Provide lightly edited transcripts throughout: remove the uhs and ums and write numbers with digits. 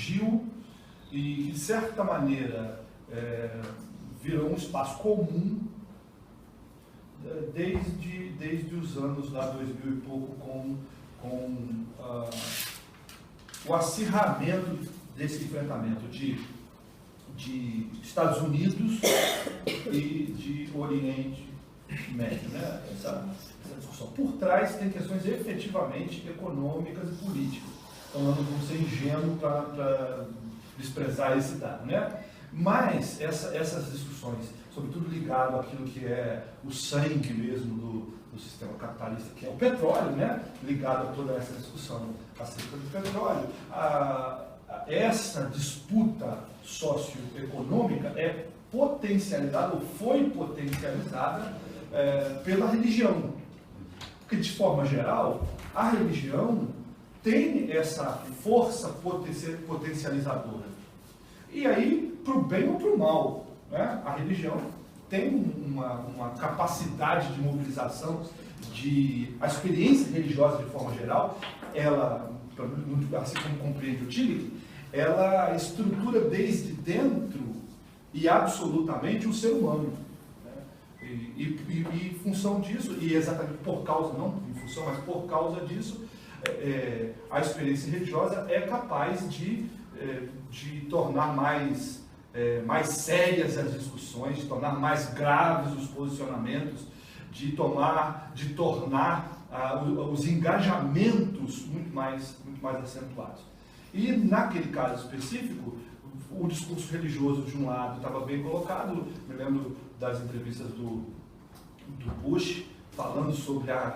surgiu e, de certa maneira, virou um espaço comum desde os anos lá 2000 e pouco, com o acirramento desse enfrentamento de Estados Unidos e de Oriente Médio, né? Essa discussão. Por trás tem questões efetivamente econômicas e políticas. Então, eu não vou ser ingênuo para desprezar esse dado, né? Mas essas discussões, sobretudo ligado àquilo que é o sangue mesmo do sistema capitalista, que é o petróleo, né? Ligado a toda essa discussão acerca do petróleo, essa disputa socioeconômica é potencializada, ou foi potencializada pela religião. Porque, de forma geral, a religião tem essa força potencializadora. E aí, para o bem ou para o mal, né? A religião tem uma capacidade de mobilização, a experiência religiosa, de forma geral, ela, assim como compreende o Tillich, ela estrutura desde dentro e absolutamente o ser humano. Né? E em função disso, e exatamente por causa, não em função, mas por causa disso, a experiência religiosa é capaz de tornar mais sérias as discussões, de tornar mais graves os posicionamentos, de tornar os engajamentos muito mais acentuados. E naquele caso específico, o discurso religioso de um lado estava bem colocado. Me lembro das entrevistas do Bush falando sobre a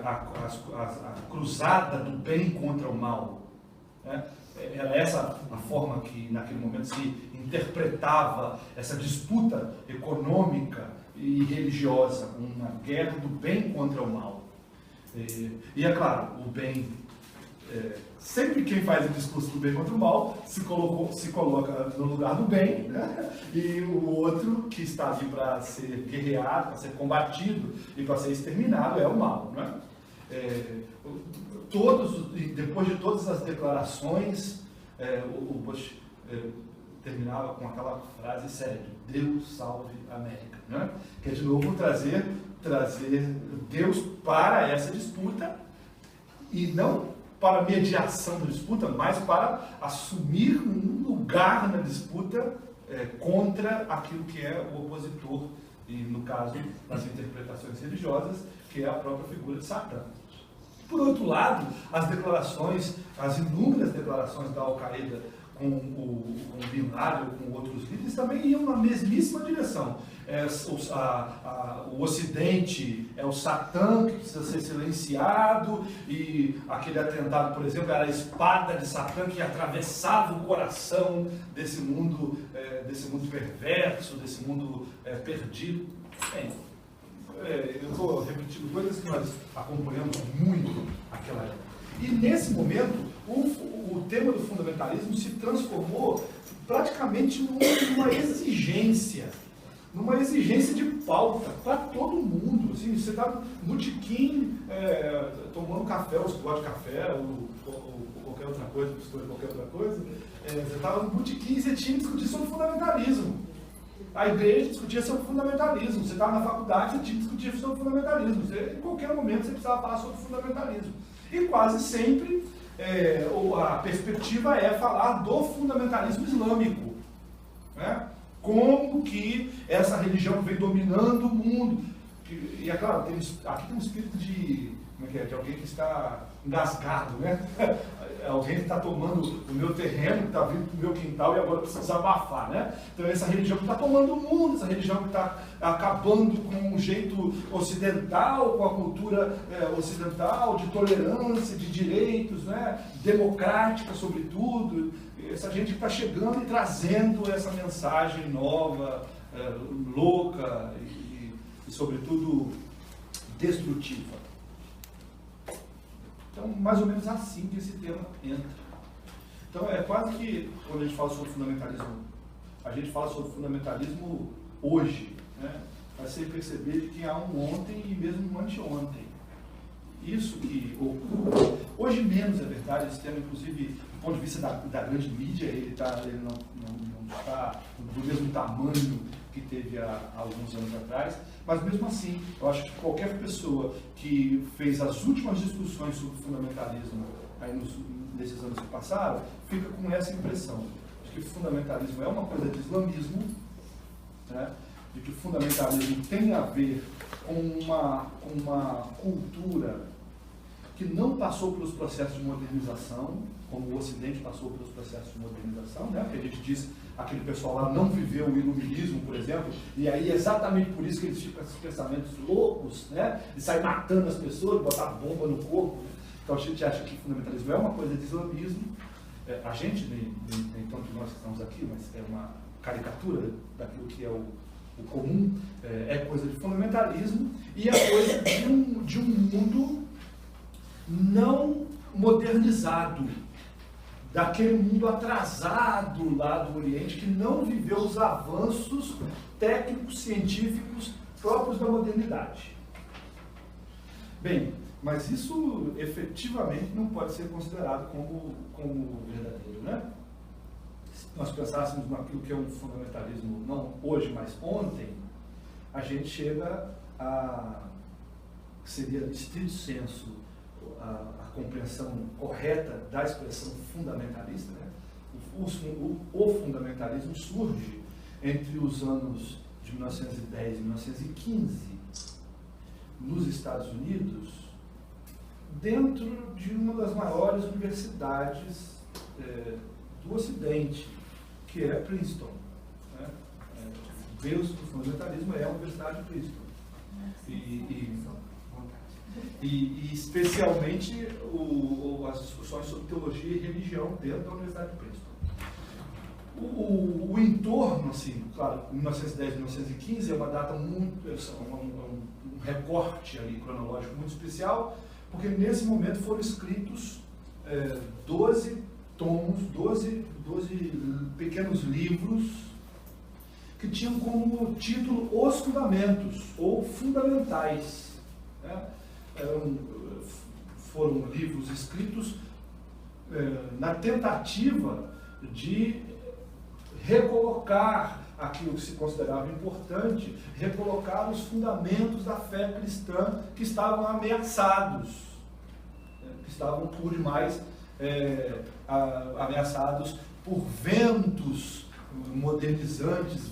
cruzada do bem contra o mal, né? Era essa a forma que naquele momento se interpretava essa disputa econômica e religiosa, uma guerra do bem contra o mal. E é claro, o bem, sempre quem faz o discurso do bem contra o mal se coloca no lugar do bem, né? E o outro que está ali para ser guerreado, para ser combatido e para ser exterminado é o mal, né? Depois de todas as declarações, o Bush terminava com aquela frase célebre: Deus salve a América, né? Que é de novo trazer Deus para essa disputa, e não para mediação da disputa, mas para assumir um lugar na disputa contra aquilo que é o opositor, e no caso, nas interpretações religiosas, que é a própria figura de Satã. Por outro lado, as inúmeras declarações da Al-Qaeda com o Bin Laden, com outros líderes, também iam na mesmíssima direção. O Ocidente é o Satã que precisa ser silenciado, e aquele atentado, por exemplo, era a espada de Satã que atravessava o coração desse mundo perverso, desse mundo perdido. Bem, eu estou repetindo coisas que nós acompanhamos muito naquela época. E nesse momento, o tema do fundamentalismo se transformou praticamente numa exigência de pauta para todo mundo. Assim, você está no botequim, tomando café, ou se gosta de café, ou qualquer outra coisa, você estava no botequim e você tinha que discutir sobre fundamentalismo. A igreja discutia sobre fundamentalismo, você estava na faculdade, você tinha que discutir sobre fundamentalismo. Em qualquer momento você precisava falar sobre fundamentalismo. E quase sempre a perspectiva é falar do fundamentalismo islâmico, né? Como que essa religião vem dominando o mundo. E é claro, aqui tem um espírito de alguém que está engasgado, né? Alguém que está tomando o meu terreno, que está vindo para o meu quintal e agora precisa desabafar, né? Então essa religião que está tomando o mundo, essa religião que está acabando com o jeito ocidental, com a cultura ocidental, de tolerância, de direitos, né? Democrática sobretudo. Essa gente que está chegando e trazendo essa mensagem nova, louca e sobretudo destrutiva. Então, mais ou menos assim que esse tema entra. Então, é quase que, quando a gente fala sobre fundamentalismo, a gente fala sobre fundamentalismo hoje, né? Para você perceber de que há um ontem e mesmo um anteontem. Isso que hoje menos, é verdade, esse tema inclusive do ponto de vista da grande mídia, ele não está do mesmo tamanho que teve há alguns anos atrás, mas mesmo assim, eu acho que qualquer pessoa que fez as últimas discussões sobre fundamentalismo aí nesses anos que passaram, fica com essa impressão de que o fundamentalismo é uma coisa de islamismo, né? De que o fundamentalismo tem a ver com uma cultura que não passou pelos processos de modernização, como o Ocidente passou pelos processos de modernização, né? Que a gente diz, aquele pessoal lá não viveu o iluminismo, por exemplo, e aí é exatamente por isso que eles ficam com esses pensamentos loucos, né? De sair matando as pessoas, botar bomba no corpo, né? Então a gente acha que o fundamentalismo é uma coisa de islamismo, a gente, nem tanto nós que estamos aqui, mas é uma caricatura daquilo que é o comum, é coisa de fundamentalismo e é coisa de um mundo não modernizado, daquele mundo atrasado lá do Oriente, que não viveu os avanços técnicos, científicos próprios da modernidade. Bem, mas isso efetivamente não pode ser considerado como verdadeiro, né? Se nós pensássemos naquilo que é um fundamentalismo, não hoje, mas ontem, a gente chega a, seria estrito senso, a compreensão correta da expressão fundamentalista, né? O fundamentalismo surge entre os anos de 1910 e 1915 nos Estados Unidos, dentro de uma das maiores universidades do Ocidente, que é Princeton, né? O berço do fundamentalismo é a Universidade de Princeton. E especialmente as discussões sobre teologia e religião dentro da Universidade de Princeton. O entorno, assim, claro, 1910 e 1915 é uma data muito, um recorte ali cronológico muito especial, porque nesse momento foram escritos 12 tomos, 12 pequenos livros que tinham como título Os Fundamentos, ou Fundamentais, né? Foram livros escritos na tentativa de recolocar aquilo que se considerava importante, recolocar os fundamentos da fé cristã que estavam ameaçados, que estavam por demais ameaçados por ventos modernizantes,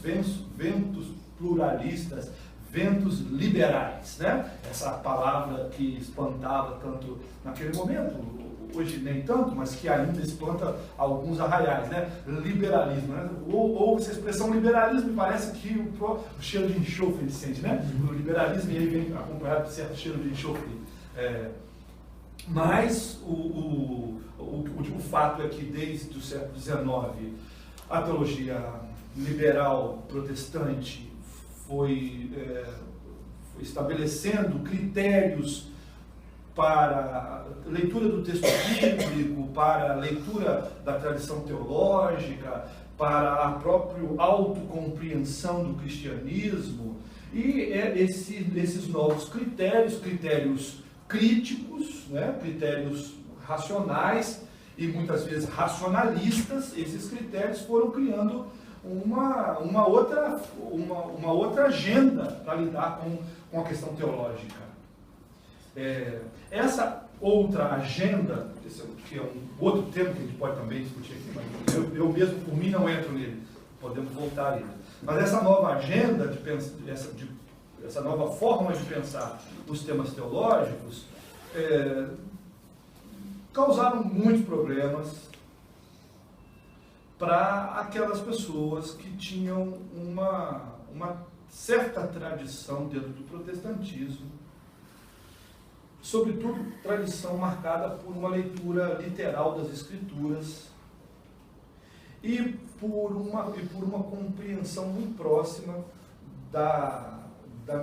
ventos pluralistas, ventos liberais, né? Essa palavra que espantava tanto naquele momento, hoje nem tanto, mas que ainda espanta alguns arraiais, né? Liberalismo, né? Ou essa expressão liberalismo, parece que o cheiro de enxofre ele sente, né? O liberalismo e aí vem acompanhado de certo cheiro de enxofre. Mas o fato é que desde o século XIX a teologia liberal protestante foi estabelecendo critérios para a leitura do texto bíblico, para a leitura da tradição teológica, para a própria autocompreensão do cristianismo, e esses novos critérios críticos, né, critérios racionais e muitas vezes racionalistas, esses critérios foram criando uma outra agenda para lidar com a questão teológica. Essa outra agenda, que é um outro tema que a gente pode também discutir aqui, mas eu mesmo, por mim, não entro nele, podemos voltar a ele. Mas essa nova agenda, essa nova forma de pensar os temas teológicos, causaram muitos problemas para aquelas pessoas que tinham uma certa tradição dentro do protestantismo, sobretudo tradição marcada por uma leitura literal das Escrituras e por uma compreensão muito próxima da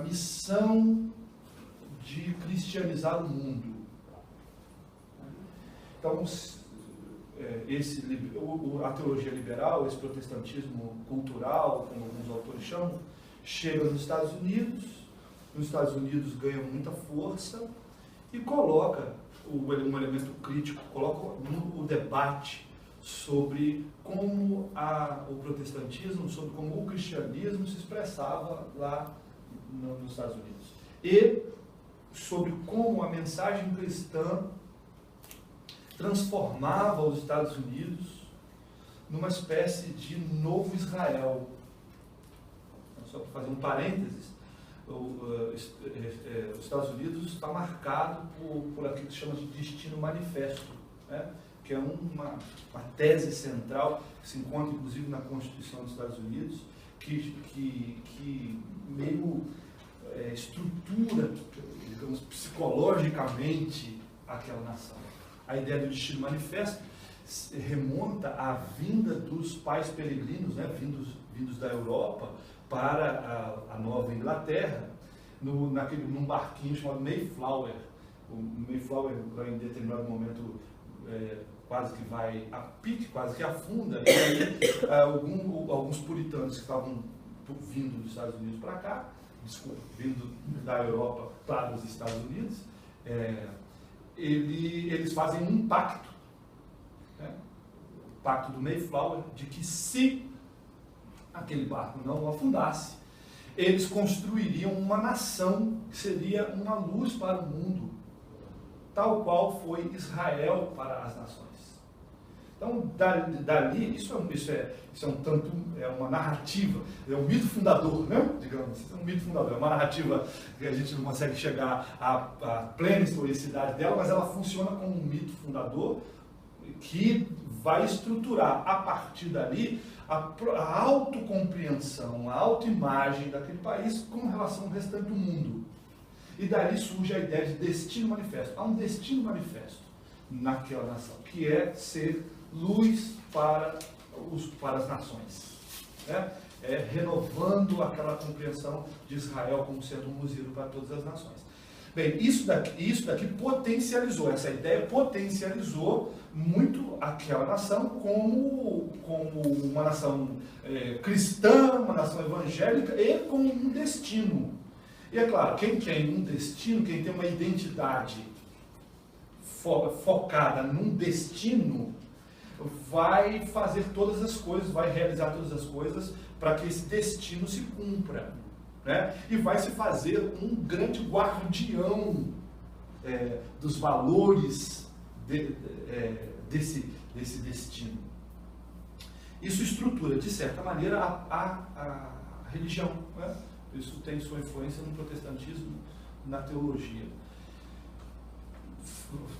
missão de cristianizar o mundo. Então, a teologia liberal, esse protestantismo cultural, como alguns autores chamam, chega nos Estados Unidos ganha muita força e coloca um elemento crítico, coloca o debate sobre como o protestantismo, sobre como o cristianismo se expressava lá nos Estados Unidos. E sobre como a mensagem cristã transformava os Estados Unidos numa espécie de novo Israel. Só para fazer um parênteses, os Estados Unidos está marcado por aquilo que se chama de destino manifesto, né? Que é uma tese central que se encontra inclusive na Constituição dos Estados Unidos, que meio estrutura, digamos, psicologicamente aquela nação. A ideia do destino manifesto remonta à vinda dos pais peregrinos, né, vindos da Europa para a Nova Inglaterra, num barquinho chamado Mayflower. O Mayflower, em determinado momento, quase que vai a pique, quase que afunda, e aí alguns puritanos que estavam vindo dos Estados Unidos para cá, vindo da Europa para os Estados Unidos, eles fazem um pacto, né? O pacto do Mayflower, de que se aquele barco não afundasse, eles construiriam uma nação que seria uma luz para o mundo, tal qual foi Israel para as nações. Então, dali, isso é uma narrativa, é um mito fundador, né? Digamos, é um mito fundador, é uma narrativa que a gente não consegue chegar à plena historicidade dela, mas ela funciona como um mito fundador que vai estruturar, a partir dali, a autocompreensão, a autoimagem daquele país com relação ao restante do mundo. E dali surge a ideia de destino manifesto. Há um destino manifesto naquela nação, que é ser luz para as nações, né? Renovando aquela compreensão de Israel como sendo um luzeiro para todas as nações. Bem, isso daqui potencializou, essa ideia potencializou muito aquela nação como uma nação cristã, uma nação evangélica e com um destino. E é claro, quem tem um destino, quem tem uma identidade focada num destino, vai fazer todas as coisas, vai realizar todas as coisas para que esse destino se cumpra, né? E vai se fazer um grande guardião dos valores desse destino. Isso estrutura, de certa maneira, a religião, né? Isso tem sua influência no protestantismo, na teologia.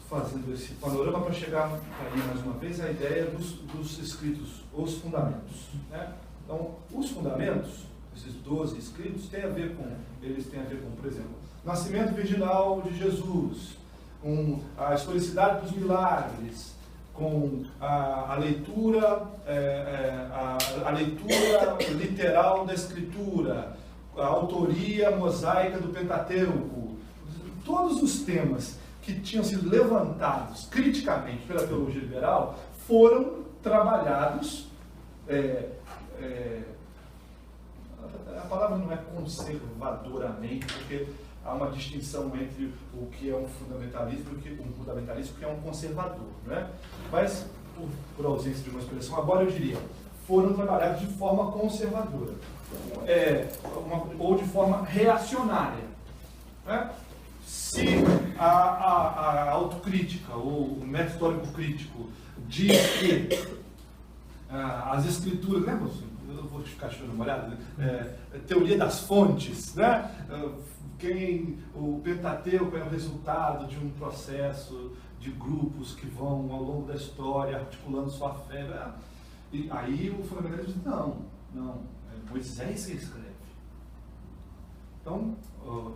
Fazendo esse panorama para chegar aí mais uma vez a ideia dos escritos, os fundamentos, né? Então, os fundamentos, esses 12 escritos, têm a ver com, por exemplo, nascimento virginal de Jesus, com a historicidade dos milagres, com a leitura literal da Escritura, a autoria mosaica do Pentateuco. Todos os temas que tinham sido levantados criticamente pela teologia liberal foram trabalhados, a palavra não é conservadoramente, porque há uma distinção entre o que é um fundamentalismo e o que é um conservador, né? Mas, por ausência de uma expressão, agora eu diria, foram trabalhados de forma conservadora, ou de forma reacionária, né? Se a autocrítica, ou o método histórico crítico, diz que as escrituras, lembra? Eu vou ficar chutando uma olhada, teoria das fontes, né? O Pentateuco é o resultado de um processo de grupos que vão ao longo da história articulando sua fé. E aí o fundamentalismo diz, não, é Moisés que escreve. Então,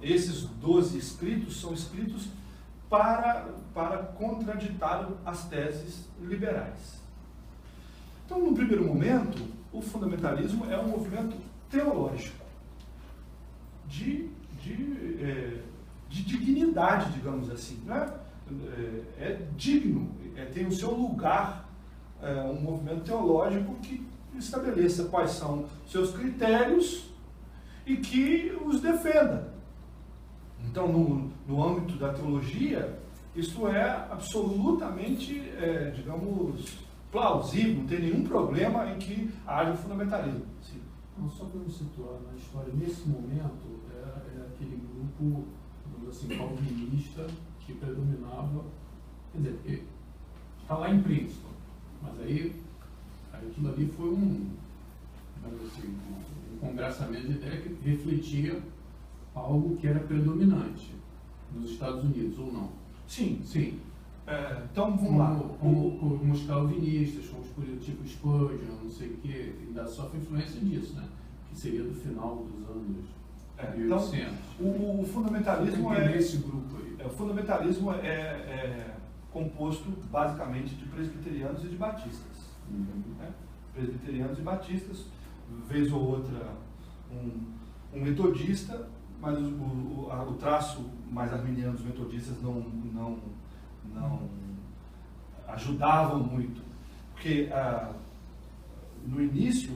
esses 12 escritos são escritos para contraditar as teses liberais. Então, no primeiro momento, o fundamentalismo é um movimento teológico, de dignidade, digamos assim, né? É digno, tem o seu lugar, um movimento teológico que estabeleça quais são seus critérios e que os defenda. Então, no âmbito da teologia, isso é absolutamente, digamos, plausível, não tem nenhum problema em que haja fundamentalismo. Sim. Não, só para me situar na história, nesse momento é aquele grupo, digamos assim, calvinista que predominava, quer dizer, está lá em Princeton, mas aí aquilo ali foi assim, um congraçamento de ideia que refletia algo que era predominante nos Estados Unidos, ou não? Sim. Sim. Então, vamos lá. Como os calvinistas, como os políticos Spurgeon, não sei o quê, ainda sofre influência disso, né? Que seria do final dos anos 1800. Então, o fundamentalismo esse grupo aí. O fundamentalismo é composto basicamente de presbiterianos e de batistas. Né? Presbiterianos e batistas, vez ou outra um metodista, mas o traço mais arminiano dos metodistas não ajudavam muito, porque no início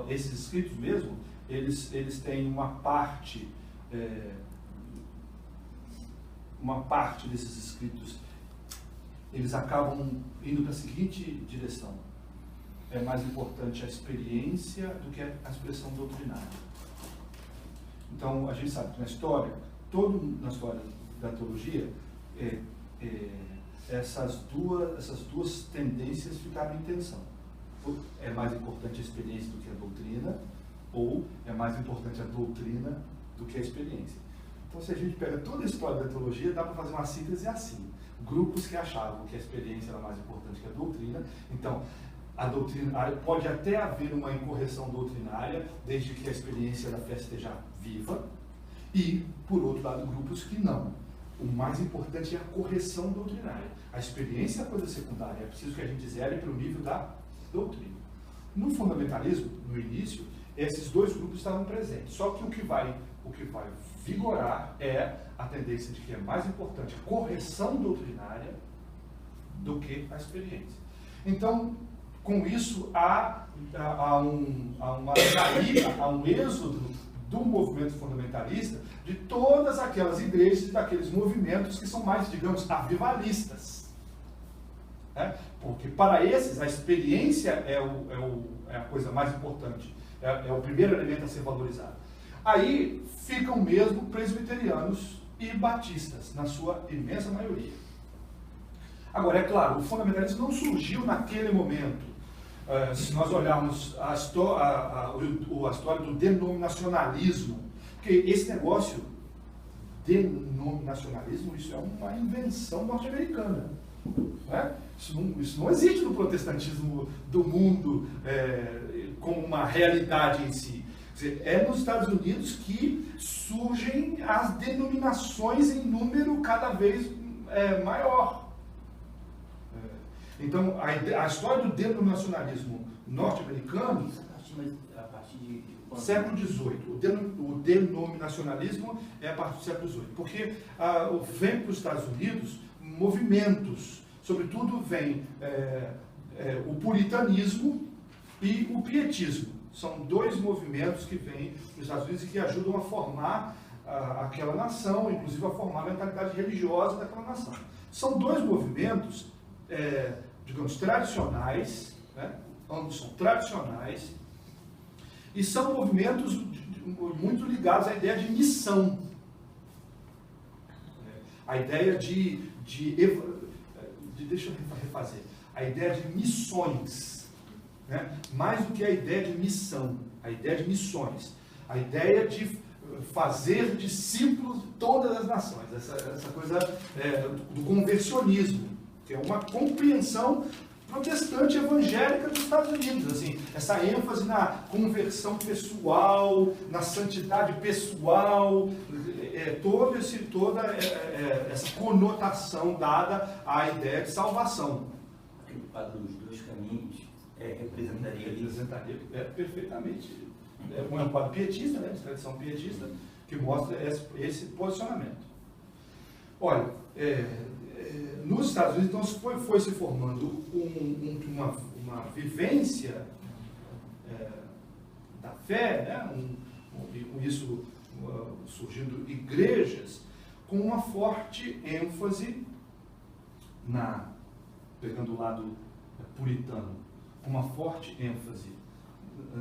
esses escritos mesmo, eles têm uma parte desses escritos, eles acabam indo para a seguinte direção: é mais importante a experiência do que a expressão doutrinária. Então a gente sabe que na história da teologia, essas duas tendências ficaram em tensão. É mais importante a experiência do que a doutrina, ou é mais importante a doutrina do que a experiência. Então, se a gente pega toda a história da teologia, dá para fazer uma síntese assim: grupos que achavam que a experiência era mais importante que a doutrina. Então, a doutrina, pode até haver uma incorreção doutrinária, desde que a experiência da fé esteja viva, e, por outro lado, grupos que não. O mais importante é a correção doutrinária. A experiência é a coisa secundária, é preciso que a gente zere para o nível da doutrina. No fundamentalismo, no início, esses dois grupos estavam presentes. Só que o que vai vigorar é a tendência de que é mais importante a correção doutrinária do que a experiência. Então, com isso, há uma saída, há um êxodo do movimento fundamentalista de todas aquelas igrejas e daqueles movimentos que são mais, digamos, avivalistas. Porque para esses a experiência é a coisa mais importante, é o primeiro elemento a ser valorizado. Aí ficam mesmo presbiterianos e batistas, na sua imensa maioria. Agora, é claro, o fundamentalismo não surgiu naquele momento. Se nós olharmos a história do denominacionalismo, porque esse negócio, denominacionalismo, isso é uma invenção norte-americana. Né? Isso não existe no protestantismo do mundo como uma realidade em si. Quer dizer, é nos Estados Unidos que surgem as denominações em número cada vez maior. Então, a história do denominacionalismo norte-americano, a partir de século XVIII, o denominacionalismo é a partir do século XVIII, porque vem para os Estados Unidos movimentos, sobretudo vem o puritanismo e o pietismo. São dois movimentos que vêm nos Estados Unidos e que ajudam a formar aquela nação, inclusive a formar a mentalidade religiosa daquela nação. São dois movimentos, digamos, tradicionais, né? Ambos são tradicionais, e são movimentos muito ligados à ideia de missão. A ideia deixa eu refazer, a ideia de missões. Né? Mais do que a ideia de missão, a ideia de missões, a ideia de fazer discípulos de todas as nações, essa coisa do conversionismo, que é uma compreensão protestante evangélica dos Estados Unidos, assim, essa ênfase na conversão pessoal, na santidade pessoal, toda essa conotação dada à ideia de salvação. Aquele quadro dos dois caminhos representaria perfeitamente. É um quadro pietista, né, de tradição pietista, que mostra esse posicionamento. Olha, nos Estados Unidos, então, foi se formando uma vivência da fé, né, e com isso surgindo igrejas com uma forte ênfase pegando o lado puritano, com uma forte ênfase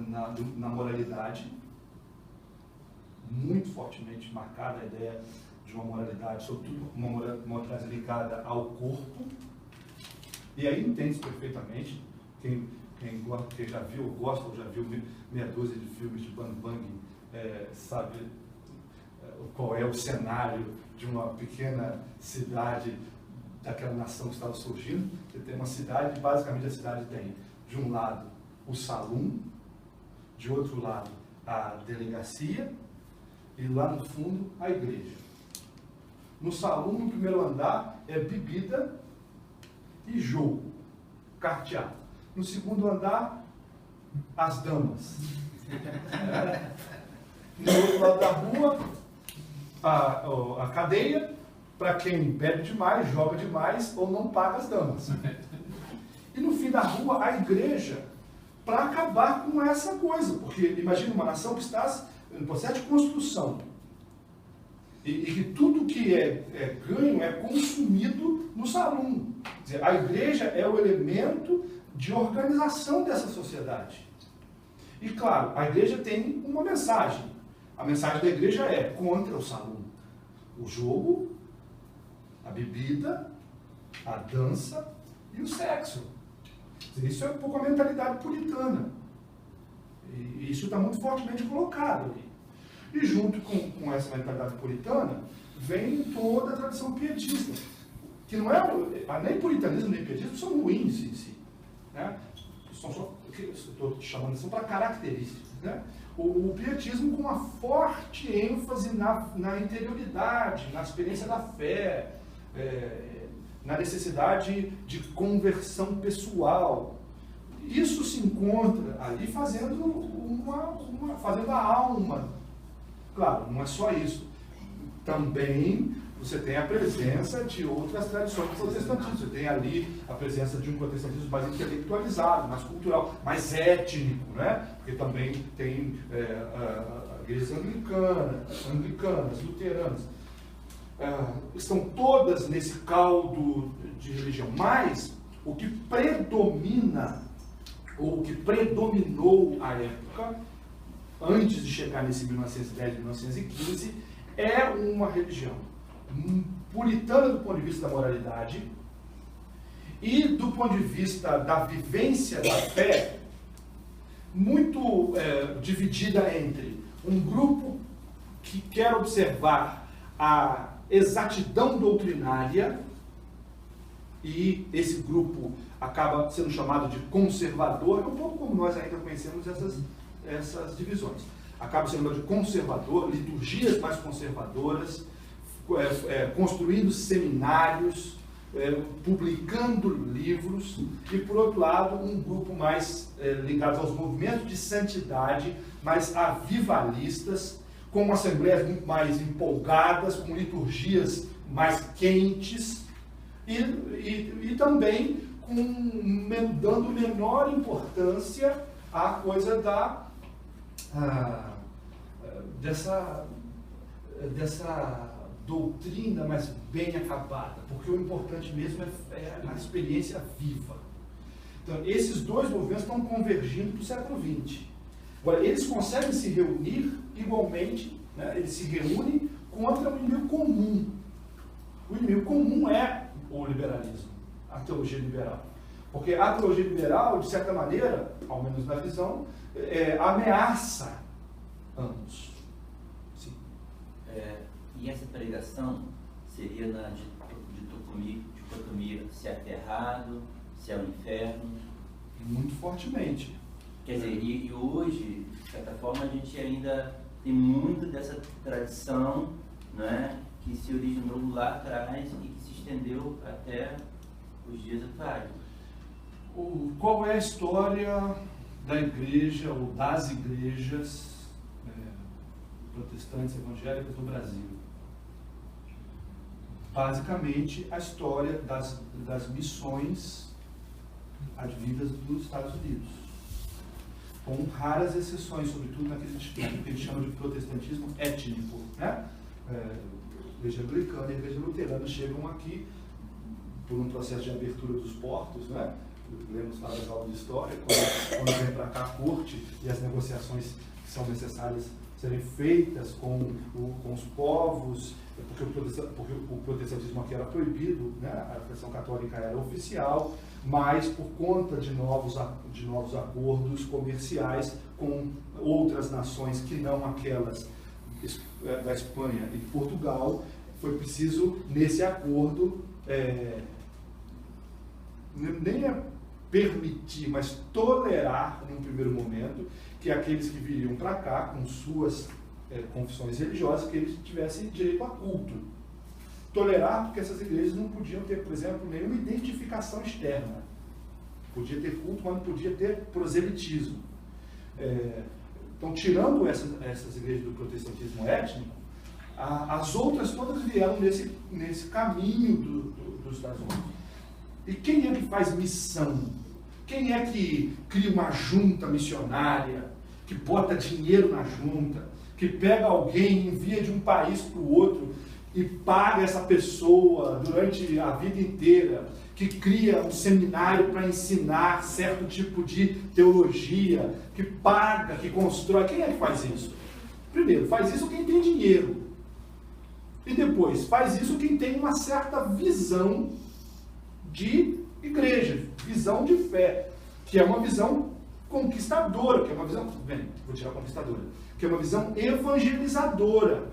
na moralidade, muito fortemente marcada a ideia de uma moralidade, sobretudo uma moralidade ligada ao corpo. E aí entende-se perfeitamente, quem já viu, ou gosta, ou já viu meia dúzia de filmes de Bang Bang, sabe qual é o cenário de uma pequena cidade daquela nação que estava surgindo. Você tem uma cidade, basicamente a cidade tem, de um lado, o salão, de outro lado, a delegacia, e lá no fundo, a igreja. No salão, no primeiro andar, é bebida e jogo, carteado. No segundo andar, as damas. No outro lado da rua, a cadeia, para quem bebe demais, joga demais ou não paga as damas. E no fim da rua, a igreja, para acabar com essa coisa. Porque imagina uma nação que está em processo de construção. E que tudo que é ganho é consumido no salão. Quer dizer, a igreja é o elemento de organização dessa sociedade. E claro, a igreja tem uma mensagem. A mensagem da igreja é contra o salão. O jogo, a bebida, a dança e o sexo. Isso é um pouco a mentalidade puritana. E isso está muito fortemente colocado ali. E junto com essa mentalidade puritana, vem toda a tradição pietista. Que não é, nem puritanismo nem pietismo são ruins em si. Né? Estou chamando isso para características. Né? O pietismo com uma forte ênfase na interioridade, na experiência da fé, na necessidade de conversão pessoal. Isso se encontra ali fazendo fazendo a alma. Claro, não é só isso. Também você tem a presença de outras tradições do protestantismo. Você tem ali a presença de um protestantismo mais intelectualizado, mais cultural, mais étnico, né? Porque também tem igrejas anglicanas, luteranas. Estão todas nesse caldo de religião. Mas o que predomina, ou o que predominou à época, antes de chegar nesse 1910, 1915, é uma religião puritana do ponto de vista da moralidade e do ponto de vista da vivência da fé, muito dividida entre um grupo que quer observar a exatidão doutrinária, e esse grupo acaba sendo chamado de conservador, um pouco como nós ainda conhecemos essas divisões. Acaba sendo chamado de conservador, liturgias mais conservadoras, construindo seminários, publicando livros, e por outro lado um grupo mais ligado aos movimentos de santidade, mais avivalistas, com assembleias muito mais empolgadas, com liturgias mais quentes, e também dando menor importância à coisa dessa doutrina mais bem acabada, porque o importante mesmo é a experiência viva. Então, esses dois movimentos estão convergindo para o século XX. Agora, eles conseguem se reunir igualmente, né? Eles se reúnem contra um inimigo comum. O inimigo comum é o liberalismo, a teologia liberal. Porque a teologia liberal, de certa maneira, ao menos na visão, ameaça ambos. Sim. E essa pregação seria na dicotomia se é aterrado, se é o inferno? Muito fortemente. Quer dizer, e hoje, de certa forma, a gente ainda tem muito dessa tradição, né, que se originou lá atrás e que se estendeu até os dias atuais. Qual é a história da igreja ou das igrejas protestantes evangélicas no Brasil? Basicamente, a história das missões advindas dos Estados Unidos, com raras exceções, sobretudo naquilo que a gente chama de protestantismo étnico, né? A igreja anglicana e a igreja luterana chegam aqui por um processo de abertura dos portos, né? lemos lá as aulas de história, quando vem para cá a corte e as negociações que são necessárias serem feitas com os povos, porque o protestantismo aqui era proibido, né? A tradição católica era oficial, mas por conta de novos acordos comerciais com outras nações que não aquelas da Espanha e de Portugal, foi preciso, nesse acordo, nem permitir, mas tolerar, num primeiro momento, que aqueles que viriam para cá, com suas confissões religiosas, que eles tivessem direito a culto. Tolerar porque essas igrejas não podiam ter, por exemplo, nenhuma identificação externa. Podia ter culto, mas não podia ter proselitismo. Então, tirando essas igrejas do protestantismo étnico, as outras todas vieram nesse caminho dos Estados Unidos. E quem é que faz missão? Quem é que cria uma junta missionária, que bota dinheiro na junta, que pega alguém e envia de um país para o outro e paga essa pessoa durante a vida inteira, que cria um seminário para ensinar certo tipo de teologia, que paga, que constrói? Quem é que faz isso? Primeiro, faz isso quem tem dinheiro. E depois, faz isso quem tem uma certa visão de igreja, visão de fé, que é uma visão conquistadora, que é uma visão, vou tirar conquistadora, que é uma visão evangelizadora.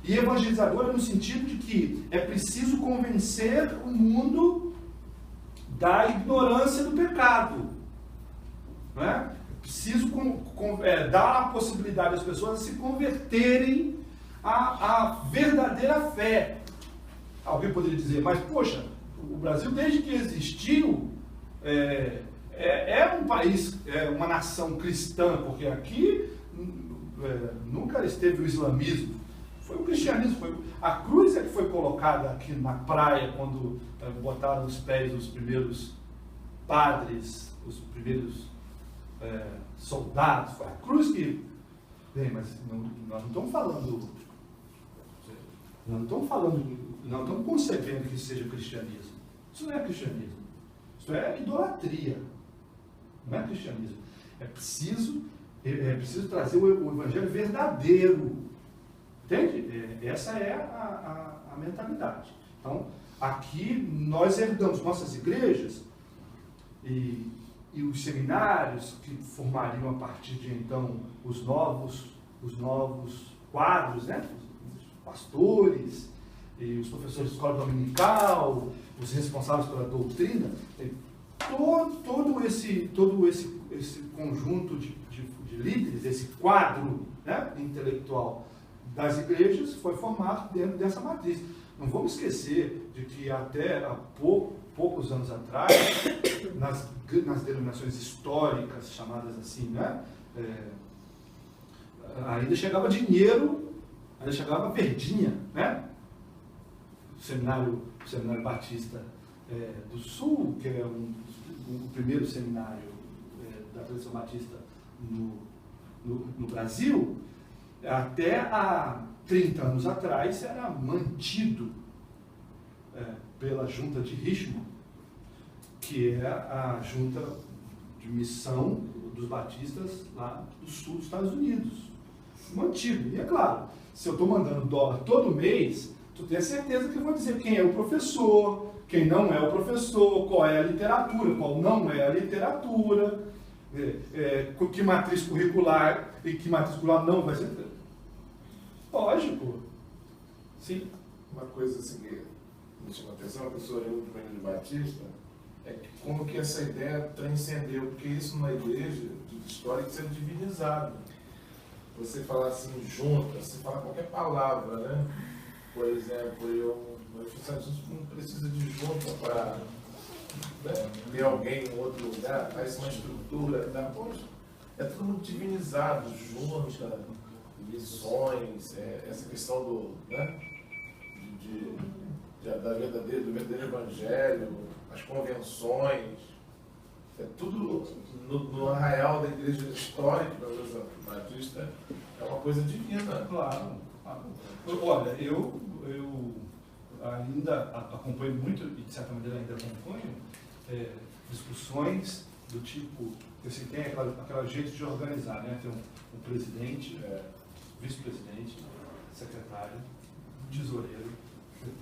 E evangelizadora no sentido de que é preciso convencer o mundo da ignorância do pecado. Não é? É preciso dar a possibilidade às pessoas a se converterem à verdadeira fé. Alguém poderia dizer, mas poxa, o Brasil desde que existiu é um país, uma nação cristã, porque aqui nunca esteve o islamismo, foi o cristianismo, a cruz é que foi colocada aqui na praia quando botaram os pés os primeiros padres, os primeiros soldados, foi a cruz que... Bem, mas nós não estamos falando, não estamos concebendo que isso seja cristianismo. Isso não é cristianismo, isso é idolatria, não é cristianismo. É preciso trazer o evangelho verdadeiro, entende? Essa é a mentalidade. Então, aqui nós herdamos nossas igrejas e os seminários que formariam a partir de então os novos quadros, né? Os pastores e os professores de escola dominical, os responsáveis pela doutrina, todo esse conjunto de líderes, esse quadro, né, intelectual das igrejas foi formado dentro dessa matriz. Não vamos esquecer de que até há poucos anos atrás, nas denominações históricas, chamadas assim, né, ainda chegava dinheiro, ainda chegava verdinha, né? O Seminário Batista do Sul, que é o primeiro seminário da tradição batista no Brasil, até há 30 anos atrás era mantido pela Junta de Richmond, que é a junta de missão dos batistas lá do sul dos Estados Unidos. Mantido. E é claro, se eu estou mandando dólar todo mês, tu tem a certeza que eu vou dizer quem é o professor, quem não é o professor, qual é a literatura, qual não é a literatura, que matriz curricular e que matriz curricular não vai ser. Lógico. Sim. Uma coisa assim que me chama a atenção, a professora Eude Menino Batista, é que como que essa ideia transcendeu, porque isso numa igreja de história tem que ser divinizado. Você falar assim, junta, você fala qualquer palavra, né? Por exemplo, a gente não precisa de junta para ter alguém em outro lugar, faz uma estrutura, tá? Poxa, é tudo muito divinizado, junta, missões, essa questão do verdadeiro evangelho, as convenções, é tudo no arraial da igreja histórica da igreja batista, é uma coisa divina. Claro. Olha, eu ainda acompanho muito, e de certa maneira ainda acompanho, discussões do tipo, assim, tem aquela jeito de organizar, né? Tem um presidente, vice-presidente, secretário, tesoureiro,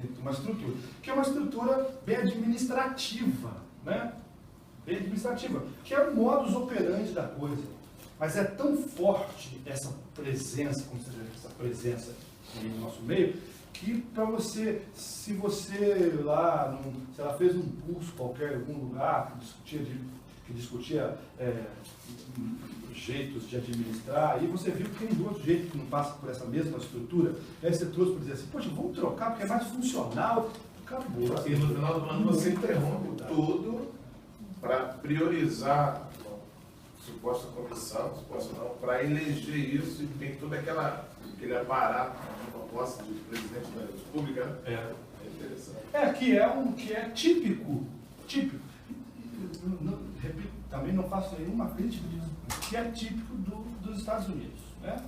tem uma estrutura, que é uma estrutura bem administrativa, né? Bem administrativa, que é o modus operandi da coisa. Mas é tão forte essa presença, como seja essa presença no nosso meio, que para você, se você lá, sei lá, fez um curso qualquer em algum lugar que discutia jeitos de administrar, aí você viu que tem outro jeito que não passa por essa mesma estrutura, e aí você trouxe para dizer assim, poxa, vamos trocar porque é mais funcional, acabou. E no final do plano você interrompe tudo para priorizar suposta comissão, suposta não, para eleger isso, e tem todo aquele aparato, a proposta de presidente da República. É interessante. Que é típico. Repito, também não faço nenhuma crítica disso, que é típico dos Estados Unidos, né?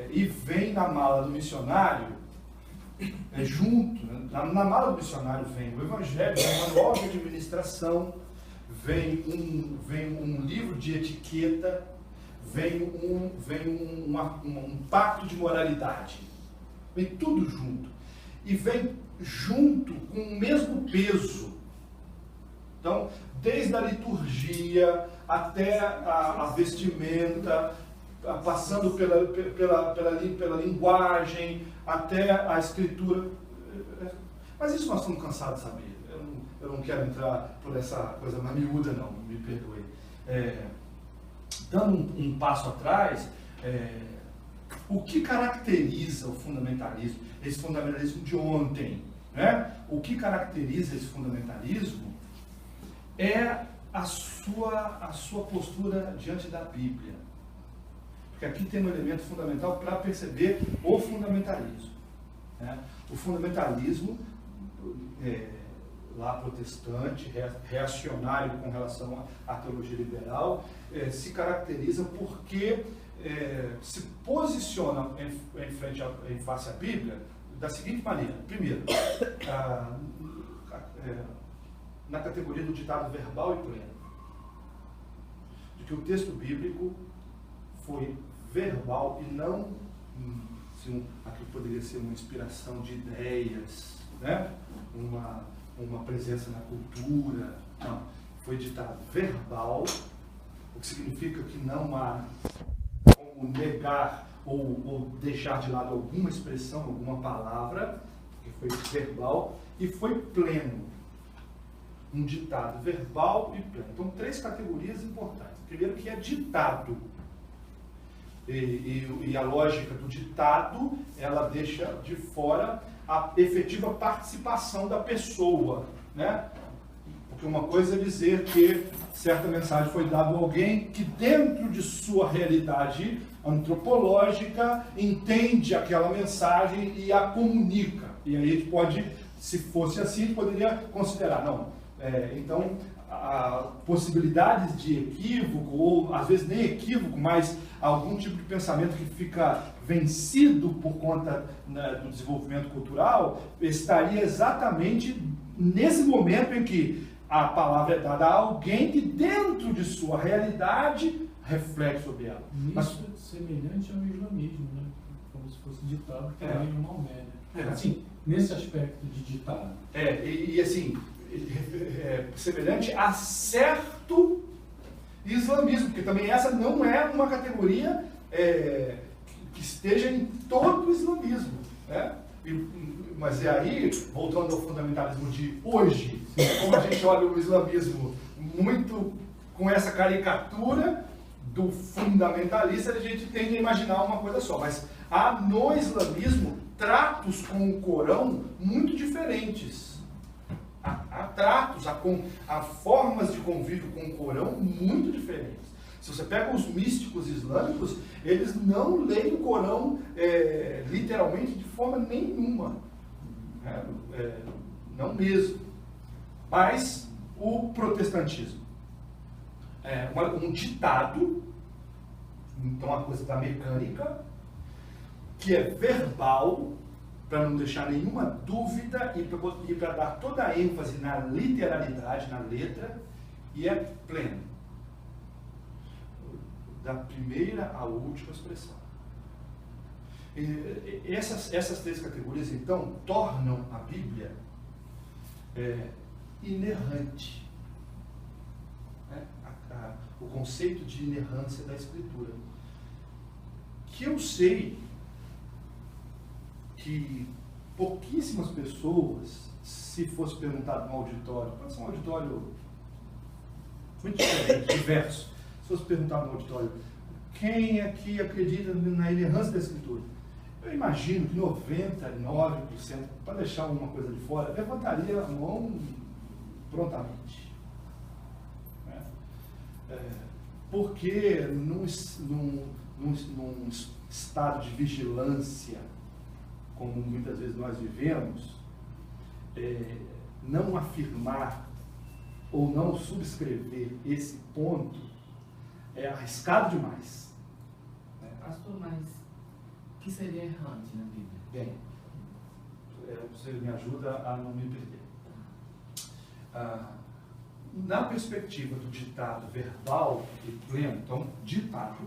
E vem na mala do missionário, junto, né? Na mala do missionário vem o Evangelho, vem o manual de administração, vem um livro de etiqueta, vem um pacto de moralidade, vem tudo junto, e vem junto com o mesmo peso. Então, desde a liturgia até a vestimenta, passando pela linguagem, até a escritura. Mas isso nós estamos cansados de saber. Eu não quero entrar por essa coisa mais miúda, não, me perdoe. Dando um passo atrás, o que caracteriza o fundamentalismo, esse fundamentalismo de ontem, né? O que caracteriza esse fundamentalismo é a sua postura diante da Bíblia. Porque aqui tem um elemento fundamental para perceber o fundamentalismo, né? O fundamentalismo lá protestante, reacionário com relação à teologia liberal, se caracteriza porque se posiciona em face à Bíblia da seguinte maneira. Primeiro, na categoria do ditado verbal e pleno, de que o texto bíblico foi verbal e não aquilo poderia ser uma inspiração de ideias, né? uma presença na cultura. Não, foi ditado verbal, o que significa que não há como negar ou deixar de lado alguma expressão, alguma palavra, que foi verbal, e foi pleno. Um ditado verbal e pleno. Então, 3 categorias importantes. Primeiro, que é ditado. E a lógica do ditado, ela deixa de fora a efetiva participação da pessoa, né? Porque uma coisa é dizer que certa mensagem foi dada a alguém que dentro de sua realidade antropológica entende aquela mensagem e a comunica. E aí a gente pode, se fosse assim, a gente poderia considerar, não, então, possibilidades de equívoco, ou às vezes nem equívoco, mas algum tipo de pensamento que fica vencido por conta, né, do desenvolvimento cultural, estaria exatamente nesse momento em que a palavra é dada a alguém que dentro de sua realidade reflete sobre ela. Isso é semelhante ao islamismo, né? Como se fosse ditado também no Maomé, né? Assim, nesse aspecto de ditado. E assim, semelhante a certo islamismo, porque também essa não é uma categoria que esteja em todo o islamismo, né? Mas aí, voltando ao fundamentalismo de hoje, como a gente olha o islamismo muito com essa caricatura do fundamentalista, a gente tende a imaginar uma coisa só, mas há no islamismo tratos com o Corão muito diferentes. Há tratos, há formas de convívio com o Corão muito diferentes. Se você pega os místicos islâmicos, eles não leem o Corão literalmente de forma nenhuma. Não mesmo. Mas o protestantismo é um ditado, então a coisa da mecânica, que é verbal, para não deixar nenhuma dúvida e para dar toda a ênfase na literalidade, na letra, e é pleno. Da primeira à última expressão. E essas três categorias, então, tornam a Bíblia inerrante. Né? O conceito de inerrância da Escritura. Que eu sei que pouquíssimas pessoas, se fosse perguntado no auditório, pode ser um auditório muito diferente, diverso, se fosse perguntado no auditório, quem aqui acredita na inerrância da Escritura? Eu imagino que 99%, para deixar uma coisa de fora, levantaria a mão prontamente. Né? Porque num estado de vigilância, como muitas vezes nós vivemos, não afirmar ou não subscrever esse ponto é arriscado demais. Pastor, mas o que seria errante na Bíblia? Bem, você me ajuda a não me perder. Na perspectiva do ditado verbal e pleno, então, ditado,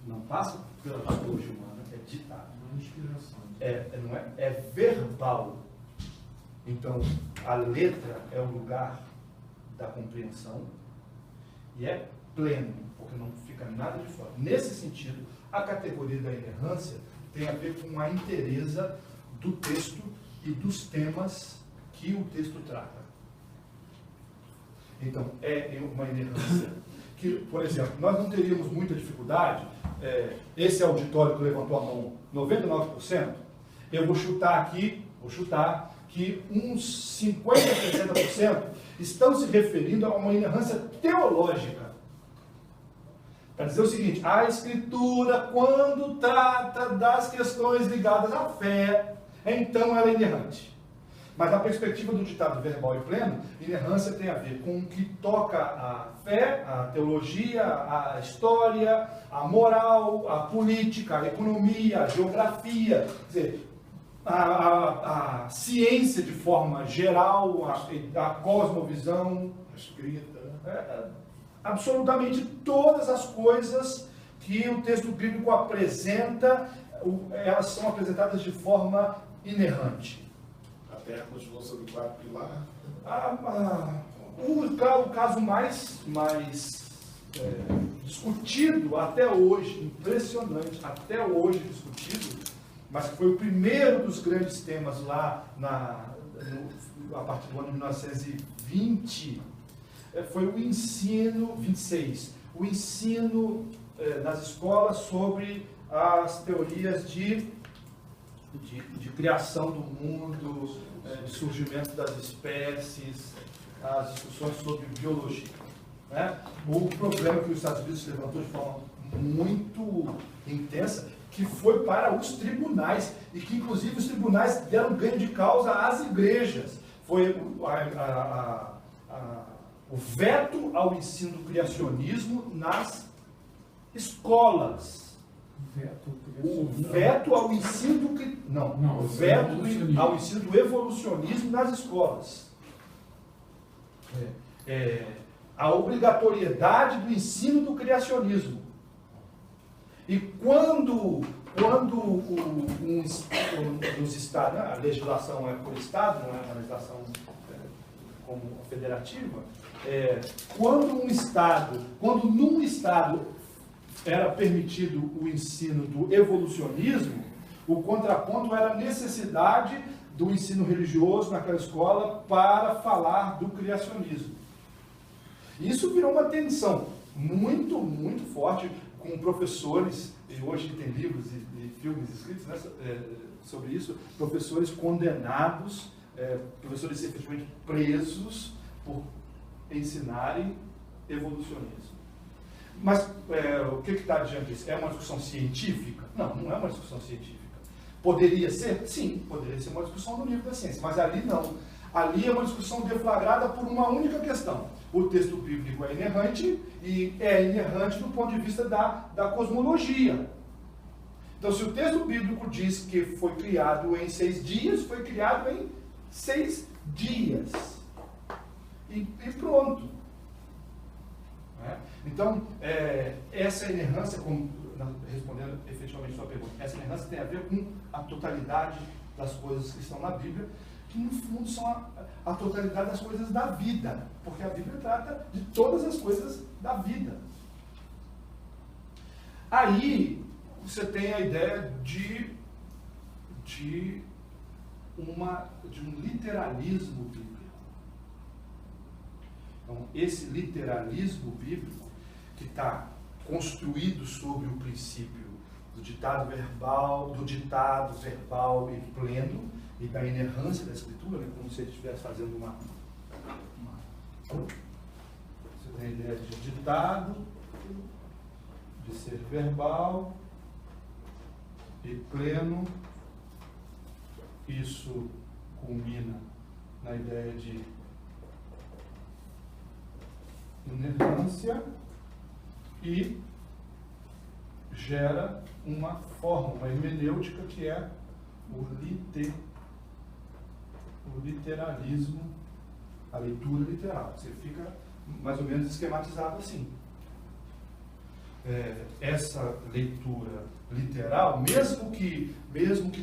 não passa pela psicologia humana, é ditado. Uma inspiração. Não é verbal. Então, a letra é o lugar da compreensão e é pleno, porque não fica nada de fora. Nesse sentido, a categoria da inerrância tem a ver com a inteireza do texto e dos temas que o texto trata. Então, é uma inerrância que, por exemplo, nós não teríamos muita dificuldade, esse auditório que levantou a mão, 99%, eu vou chutar que uns 50%, 60% estão se referindo a uma inerrância teológica. Para dizer o seguinte, a Escritura, quando trata das questões ligadas à fé, então ela é inerrante. Mas na perspectiva do ditado verbal e pleno, inerrância tem a ver com o que toca a fé, a teologia, a história, a moral, a política, a economia, a geografia, quer dizer, a ciência de forma geral, a cosmovisão, a escrita, absolutamente todas as coisas que o texto bíblico apresenta, elas são apresentadas de forma inerrante. A terra continuou sobre 4 pilares. O caso mais discutido até hoje, impressionante, até hoje discutido, mas que foi o primeiro dos grandes temas lá a partir do ano de 1920, foi o ensino, 26, o ensino nas escolas sobre as teorias de criação do mundo, de surgimento das espécies, as discussões sobre biologia. Né? O problema que os Estados Unidos levantou de forma muito intensa, que foi para os tribunais, e que inclusive os tribunais deram ganho de causa às igrejas. Foi o veto ao ensino do criacionismo nas escolas. O veto ao ensino ao ensino do evolucionismo nas escolas. A obrigatoriedade do ensino do criacionismo. E quando os estados, a legislação é por estado, não é uma legislação como federativa, quando num estado era permitido o ensino do evolucionismo, o contraponto era a necessidade do ensino religioso naquela escola para falar do criacionismo. Isso virou uma tensão muito, muito forte com professores, e hoje tem livros e filmes escritos, né, sobre isso, professores condenados, professores efetivamente presos por ensinarem evolucionismo. Mas o que está diante disso? É uma discussão científica? Não, não é uma discussão científica. Poderia ser? Sim, poderia ser uma discussão no nível da ciência, mas ali não. Ali é uma discussão deflagrada por uma única questão. O texto bíblico é inerrante, e é inerrante do ponto de vista da cosmologia. Então, se o texto bíblico diz que foi criado em 6 dias, foi criado em 6 dias. e pronto. Né? Então, essa inerrância, respondendo efetivamente a sua pergunta, essa inerrância tem a ver com a totalidade das coisas que estão na Bíblia, que no fundo são a totalidade das coisas da vida, porque a Bíblia trata de todas as coisas da vida. Aí você tem a ideia de um literalismo bíblico. Então, esse literalismo bíblico, que está construído sobre o princípio do ditado verbal e pleno, e da inerrância da Escritura, né? Como se ele estivesse fazendo uma... Você tem a ideia de ditado, de ser verbal e pleno. Isso culmina na ideia de inerrância e gera uma forma, uma hermenêutica que é o literalismo, a leitura literal. Você fica mais ou menos esquematizado assim. Essa leitura literal, mesmo que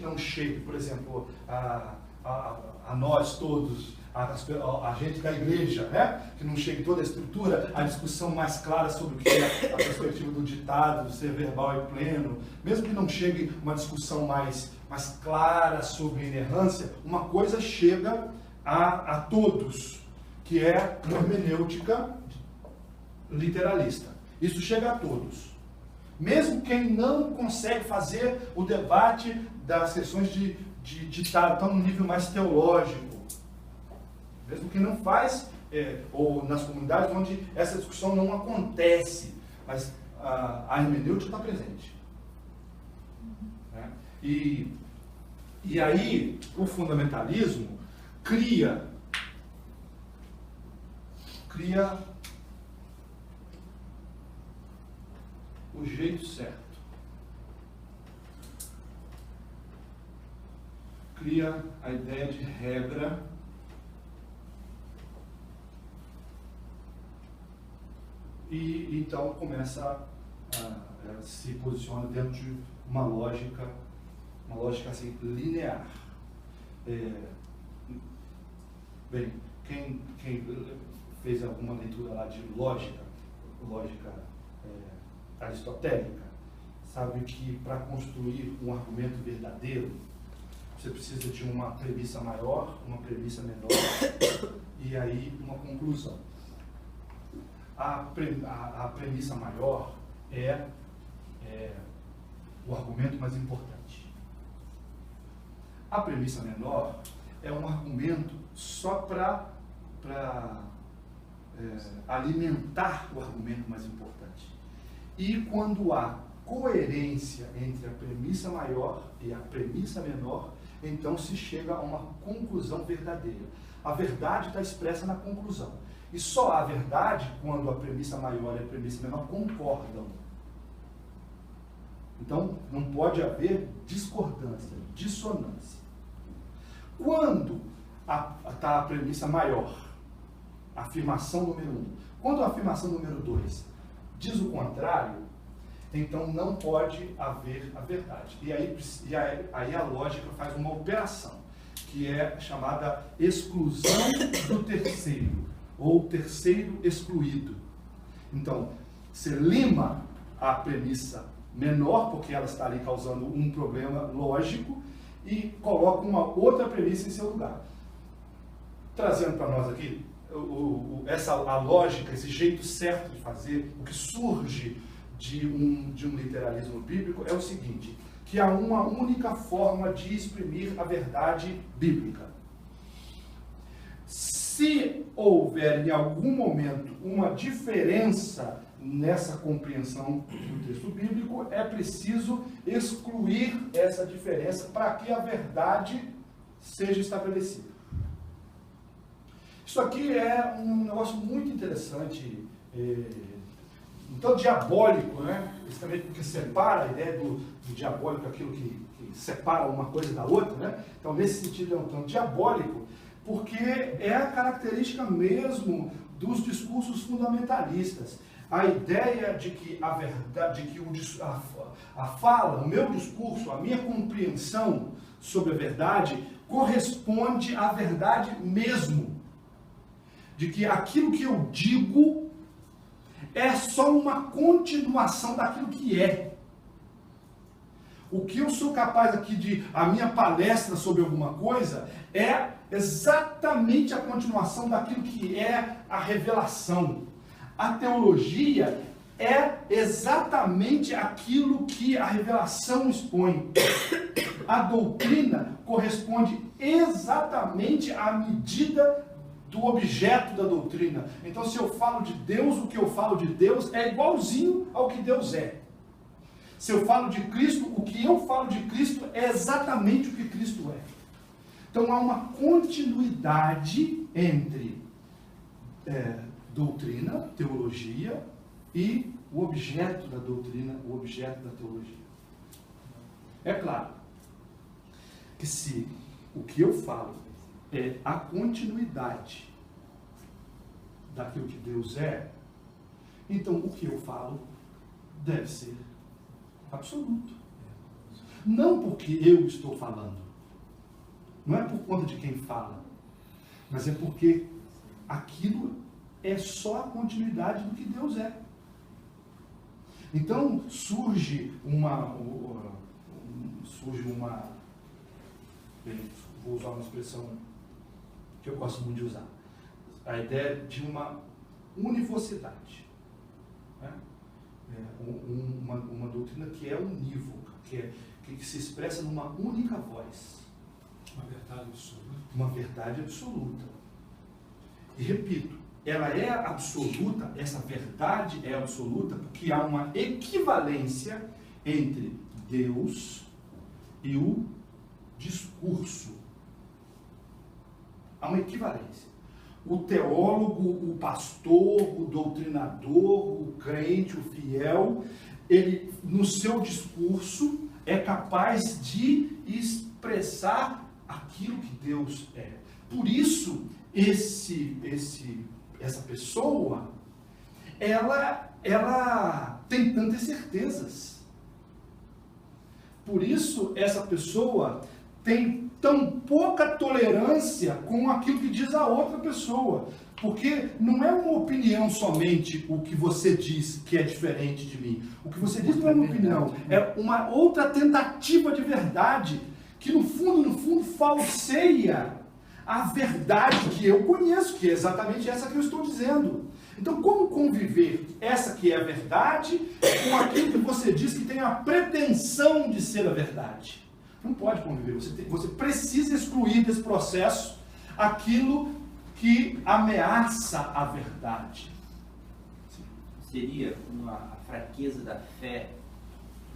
não chegue, por exemplo, a nós todos, a gente da igreja, né? Que não chegue toda a estrutura, a discussão mais clara sobre o que é a perspectiva do ditado, ser verbal e pleno, mesmo que não chegue uma discussão mais clara sobre a inerrância, uma coisa chega a todos, que é uma hermenêutica literalista. Isso chega a todos. Mesmo quem não consegue fazer o debate das questões de ditado, estão no nível mais teológico. Mesmo quem não faz, ou nas comunidades onde essa discussão não acontece, mas a hermenêutica está presente. Né? E aí, o fundamentalismo cria o jeito certo. Cria a ideia de regra e então começa se posiciona dentro de uma lógica assim, linear. Bem, quem fez alguma leitura lá de lógica aristotélica, sabe que para construir um argumento verdadeiro, você precisa de uma premissa maior, uma premissa menor e aí uma conclusão. A premissa maior é o argumento mais importante. A premissa menor é um argumento só para alimentar o argumento mais importante. E quando há coerência entre a premissa maior e a premissa menor, então se chega a uma conclusão verdadeira. A verdade está expressa na conclusão. E só há verdade quando a premissa maior e a premissa menor concordam. Então, não pode haver discordância, dissonância. Quando está a premissa maior, a afirmação número 1, quando a afirmação número 2 diz o contrário, então não pode haver a verdade. E aí a lógica faz uma operação, que é chamada exclusão do terceiro, ou terceiro excluído. Então, você lima a premissa menor, porque ela está ali causando um problema lógico, e coloca uma outra premissa em seu lugar. Trazendo para nós aqui, a lógica, esse jeito certo de fazer, o que surge de um literalismo bíblico é o seguinte, que há uma única forma de exprimir a verdade bíblica. Se houver em algum momento uma diferença nessa compreensão do texto bíblico, é preciso excluir essa diferença para que a verdade seja estabelecida. Isso aqui é um negócio muito interessante, então diabólico, né? Isso também porque separa a ideia do diabólico, aquilo que separa uma coisa da outra, né? Então nesse sentido é um tanto diabólico, porque é a característica mesmo dos discursos fundamentalistas. A ideia de que a verdade, de que a fala, o meu discurso, a minha compreensão sobre a verdade corresponde à verdade mesmo. De que aquilo que eu digo é só uma continuação daquilo que é. O que eu sou capaz aqui a minha palestra sobre alguma coisa é exatamente a continuação daquilo que é a revelação. A teologia é exatamente aquilo que a revelação expõe. A doutrina corresponde exatamente à medida do objeto da doutrina. Então, se eu falo de Deus, o que eu falo de Deus é igualzinho ao que Deus é. Se eu falo de Cristo, o que eu falo de Cristo é exatamente o que Cristo é. Então, há uma continuidade entre doutrina, teologia, e o objeto da doutrina, o objeto da teologia. É claro que se o que eu falo é a continuidade daquilo que Deus é, então o que eu falo deve ser absoluto. Não porque eu estou falando, não é por conta de quem fala, mas é porque aquilo é só a continuidade do que Deus é. Então surge uma vou usar uma expressão que eu gosto muito de usar, a ideia de uma univocidade, né? Uma doutrina que é unívoca, que se expressa numa única voz. Uma verdade absoluta. Uma verdade absoluta. E repito, ela é absoluta, essa verdade é absoluta, porque há uma equivalência entre Deus e o discurso. Há uma equivalência. O teólogo, o pastor, o doutrinador, o crente, o fiel, ele, no seu discurso, é capaz de expressar aquilo que Deus é. Por isso, essa pessoa, ela tem tantas certezas. Por isso, essa pessoa tem tão pouca tolerância com aquilo que diz a outra pessoa. Porque não é uma opinião somente o que você diz que é diferente de mim. O que você diz não é uma opinião, é uma outra tentativa de verdade que no fundo falseia a verdade que eu conheço, que é exatamente essa que eu estou dizendo. Então, como conviver essa que é a verdade com aquilo que você diz que tem a pretensão de ser a verdade? Não pode conviver. Você precisa excluir desse processo aquilo que ameaça a verdade. Seria a fraqueza da fé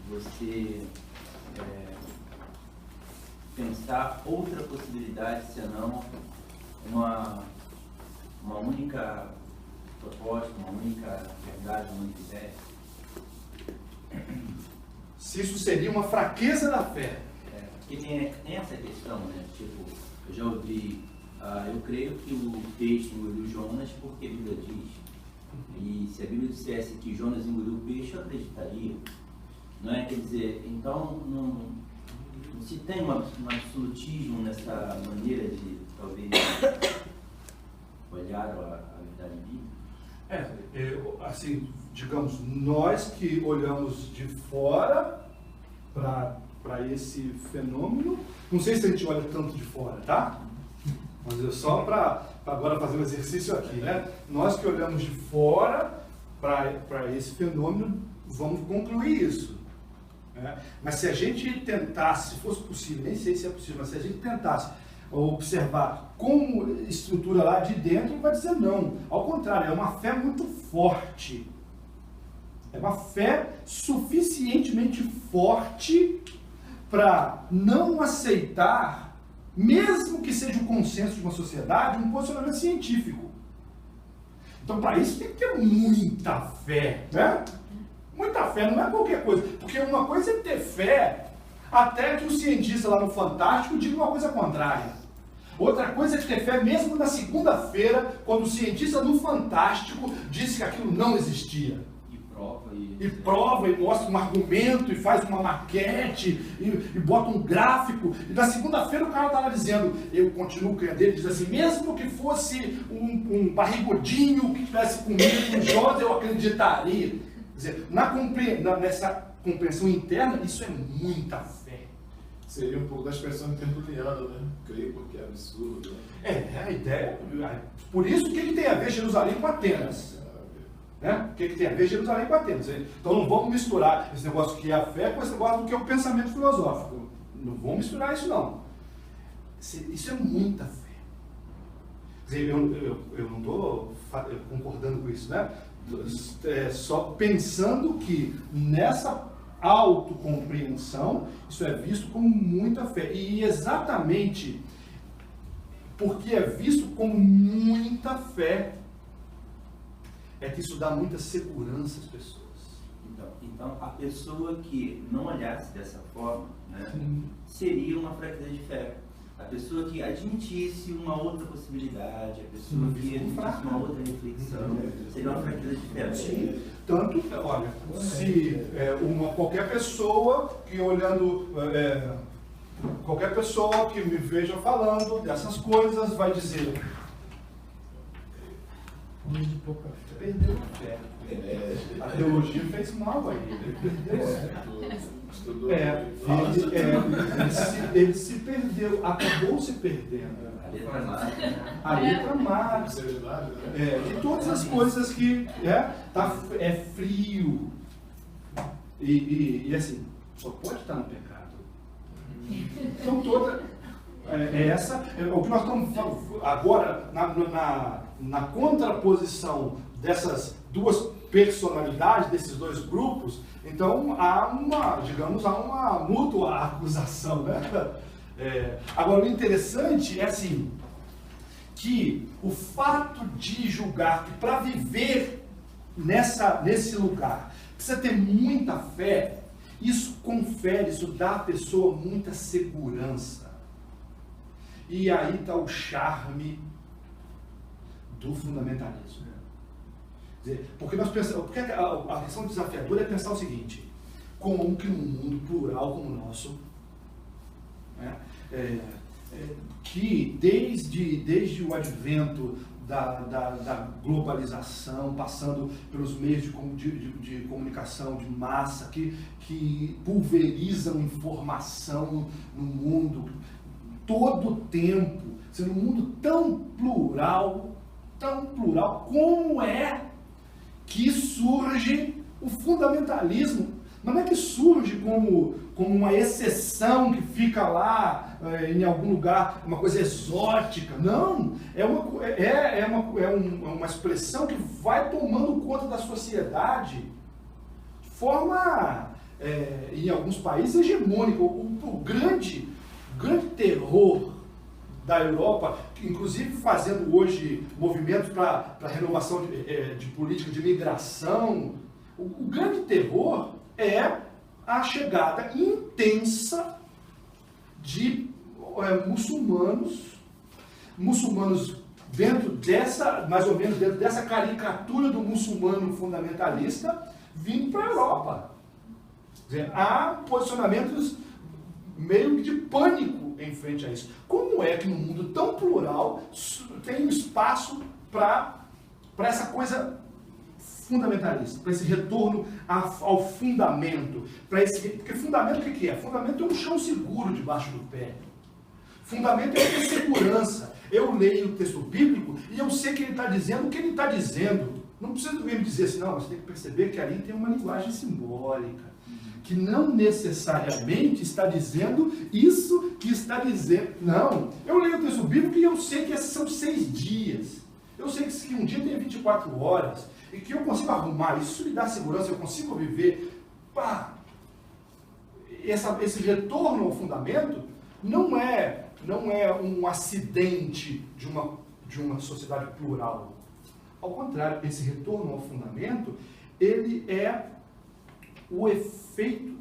você pensar outra possibilidade senão uma única proposta, uma única verdade, uma única ideia? Se isso seria uma fraqueza da fé. Porque tem essa questão, né? Tipo, eu já ouvi, eu creio que o peixe engoliu Jonas porque a Bíblia diz. E se a Bíblia dissesse que Jonas engoliu o peixe, eu acreditaria. Não é? Quer dizer, então não se tem um absolutismo nessa maneira de, talvez, olhar a verdade bíblica? Assim, digamos, nós que olhamos de fora para esse fenômeno, não sei se a gente olha tanto de fora, tá? Mas é só para agora fazer um exercício aqui, né? Nós que olhamos de fora para esse fenômeno, vamos concluir isso. Né? Mas se a gente tentasse, se fosse possível, nem sei se é possível, mas se a gente tentasse observar como estrutura lá de dentro, vai dizer não. Ao contrário, é uma fé muito forte. É uma fé suficientemente forte para não aceitar, mesmo que seja o consenso de uma sociedade, um posicionamento científico. Então, para isso tem que ter muita fé, né? Muita fé, não é qualquer coisa. Porque uma coisa é ter fé até que o cientista lá no Fantástico diga uma coisa contrária. Outra coisa é ter fé mesmo na segunda-feira, quando o cientista do Fantástico disse que aquilo não existia. E prova, e mostra um argumento, e faz uma maquete, e bota um gráfico. E na segunda-feira o cara está lá dizendo, eu continuo crendo. Ele diz assim, mesmo que fosse um barrigudinho que tivesse comido com Jó, eu acreditaria. Quer dizer, nessa compreensão interna, isso é muita fé. Seria um pouco da expressão tertuliana, né? Creio porque é absurdo. Né? A ideia. Por isso que ele tem a ver Jerusalém com Atenas. Né? O que tem a ver Jerusalém com Atenas? Então não vamos misturar esse negócio que é a fé com esse negócio que é o pensamento filosófico. Não vamos misturar isso não. Isso é muita fé. Quer dizer, eu não estou concordando com isso, né? Só pensando que nessa autocompreensão isso é visto como muita fé. E exatamente porque é visto como muita fé é que isso dá muita segurança às pessoas. Então a pessoa que não olhasse dessa forma, né, seria uma fraqueza de fé. A pessoa que admitisse uma outra possibilidade, a pessoa que admitisse uma outra reflexão, seria uma fraqueza de fé. Sim. Tanto, olha, se qualquer pessoa que olhando, qualquer pessoa que me veja falando dessas coisas vai dizer, Homem de pouca fé. perdeu a fé. A teologia fez mal a ele perdeu a fé. Ele se perdeu, acabou se perdendo. A letra má. E todas as coisas que é frio. E assim, só pode estar no pecado. Então toda. O que nós estamos falando agora, na contraposição dessas duas personalidades, desses dois grupos, então há uma mútua acusação, né? Agora, o interessante é assim, que o fato de julgar que para viver nesse lugar precisa ter muita fé, isso confere, isso dá à pessoa muita segurança. E aí está o charme do fundamentalismo. Quer dizer, porque nós pensamos, porque a questão desafiadora é pensar o seguinte: como que num mundo plural como o nosso, né, que desde o advento da globalização, passando pelos meios de comunicação de massa que pulverizam informação no mundo todo o tempo, sendo um mundo tão plural, como é que surge o fundamentalismo? Mas não é que surge como uma exceção que fica lá em algum lugar, uma coisa exótica. Não, é uma expressão que vai tomando conta da sociedade de forma, em alguns países, hegemônica. O grande terror da Europa, inclusive fazendo hoje movimentos para a renovação de política de migração, o grande terror é a chegada intensa de muçulmanos dentro dessa, mais ou menos dentro dessa caricatura do muçulmano fundamentalista vindo para a Europa. Quer dizer, há posicionamentos meio de pânico em frente a isso. Como é que num mundo tão plural tem espaço para essa coisa fundamentalista, para esse retorno ao fundamento, porque fundamento o que é? Fundamento é um chão seguro debaixo do pé. Fundamento é ter segurança. Eu leio o texto bíblico e eu sei que ele está dizendo o que ele está dizendo. Não precisa me dizer assim, não, você tem que perceber que ali tem uma linguagem simbólica, que não necessariamente está dizendo isso que está dizendo. Não, eu leio o texto bíblico e eu sei que esses são 6 dias. Eu sei que um dia tem 24 horas e que eu consigo arrumar isso, me dá segurança, eu consigo viver. Esse retorno ao fundamento não é um acidente de uma sociedade plural. Ao contrário, esse retorno ao fundamento, ele é o efeito,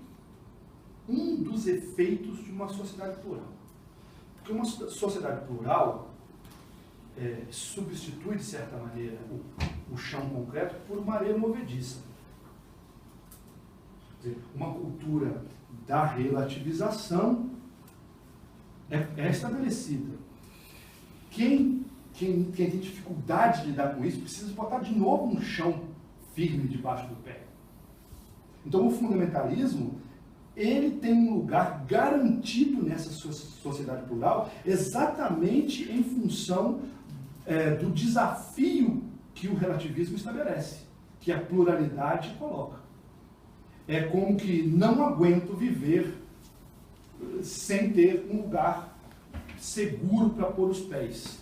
um dos efeitos de uma sociedade plural. Porque uma sociedade plural substitui, de certa maneira, o chão concreto por uma areia movediça. Quer dizer, uma cultura da relativização é estabelecida. Quem tem dificuldade de lidar com isso precisa botar de novo um chão firme debaixo do pé. Então o fundamentalismo, ele tem um lugar garantido nessa sociedade plural exatamente em função do desafio que o relativismo estabelece, que a pluralidade coloca. É como que não aguento viver sem ter um lugar seguro para pôr os pés.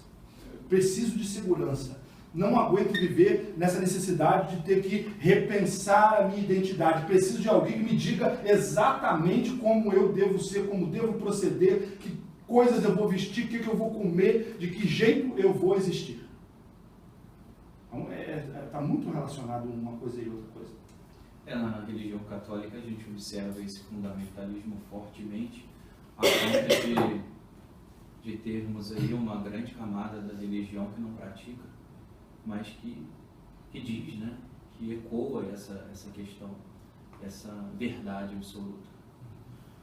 Preciso de segurança. Não aguento viver nessa necessidade de ter que repensar a minha identidade. Preciso de alguém que me diga exatamente como eu devo ser, como devo proceder, que coisas eu vou vestir, o que eu vou comer, de que jeito eu vou existir. Então, está muito relacionado uma coisa e outra coisa. Na religião católica a gente observa esse fundamentalismo fortemente, a ponto de termos aí uma grande camada da religião que não pratica, mas que diz, né, que ecoa essa questão, essa verdade absoluta.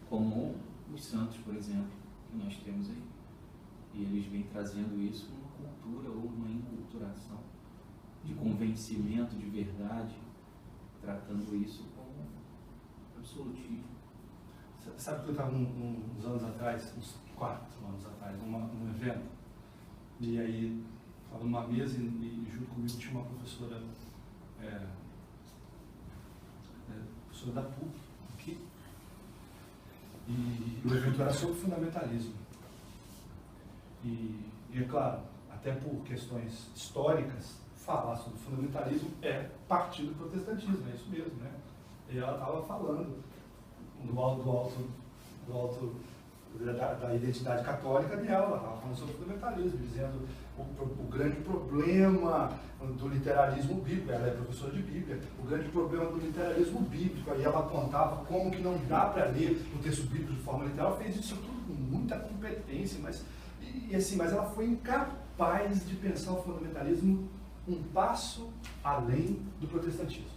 Como os santos, por exemplo, que nós temos aí. E eles vêm trazendo isso uma cultura ou uma inculturação de convencimento de verdade, tratando isso como absolutismo. Sabe que eu estava uns anos atrás, uns 4 anos atrás, num evento, e aí estava numa mesa e junto comigo tinha uma professora, professora da PUC aqui, e o evento era sobre fundamentalismo. E é claro, até por questões históricas, falar sobre fundamentalismo é partir do protestantismo, é isso mesmo, né? E ela estava falando da identidade católica dela, ela estava falando sobre fundamentalismo, dizendo o grande problema do literalismo bíblico, ela é professora de Bíblia, o grande problema do literalismo bíblico, aí ela apontava como que não dá para ler o texto bíblico de forma literal, ela fez isso tudo com muita competência, mas ela foi incapaz de pensar o fundamentalismo um passo além do protestantismo.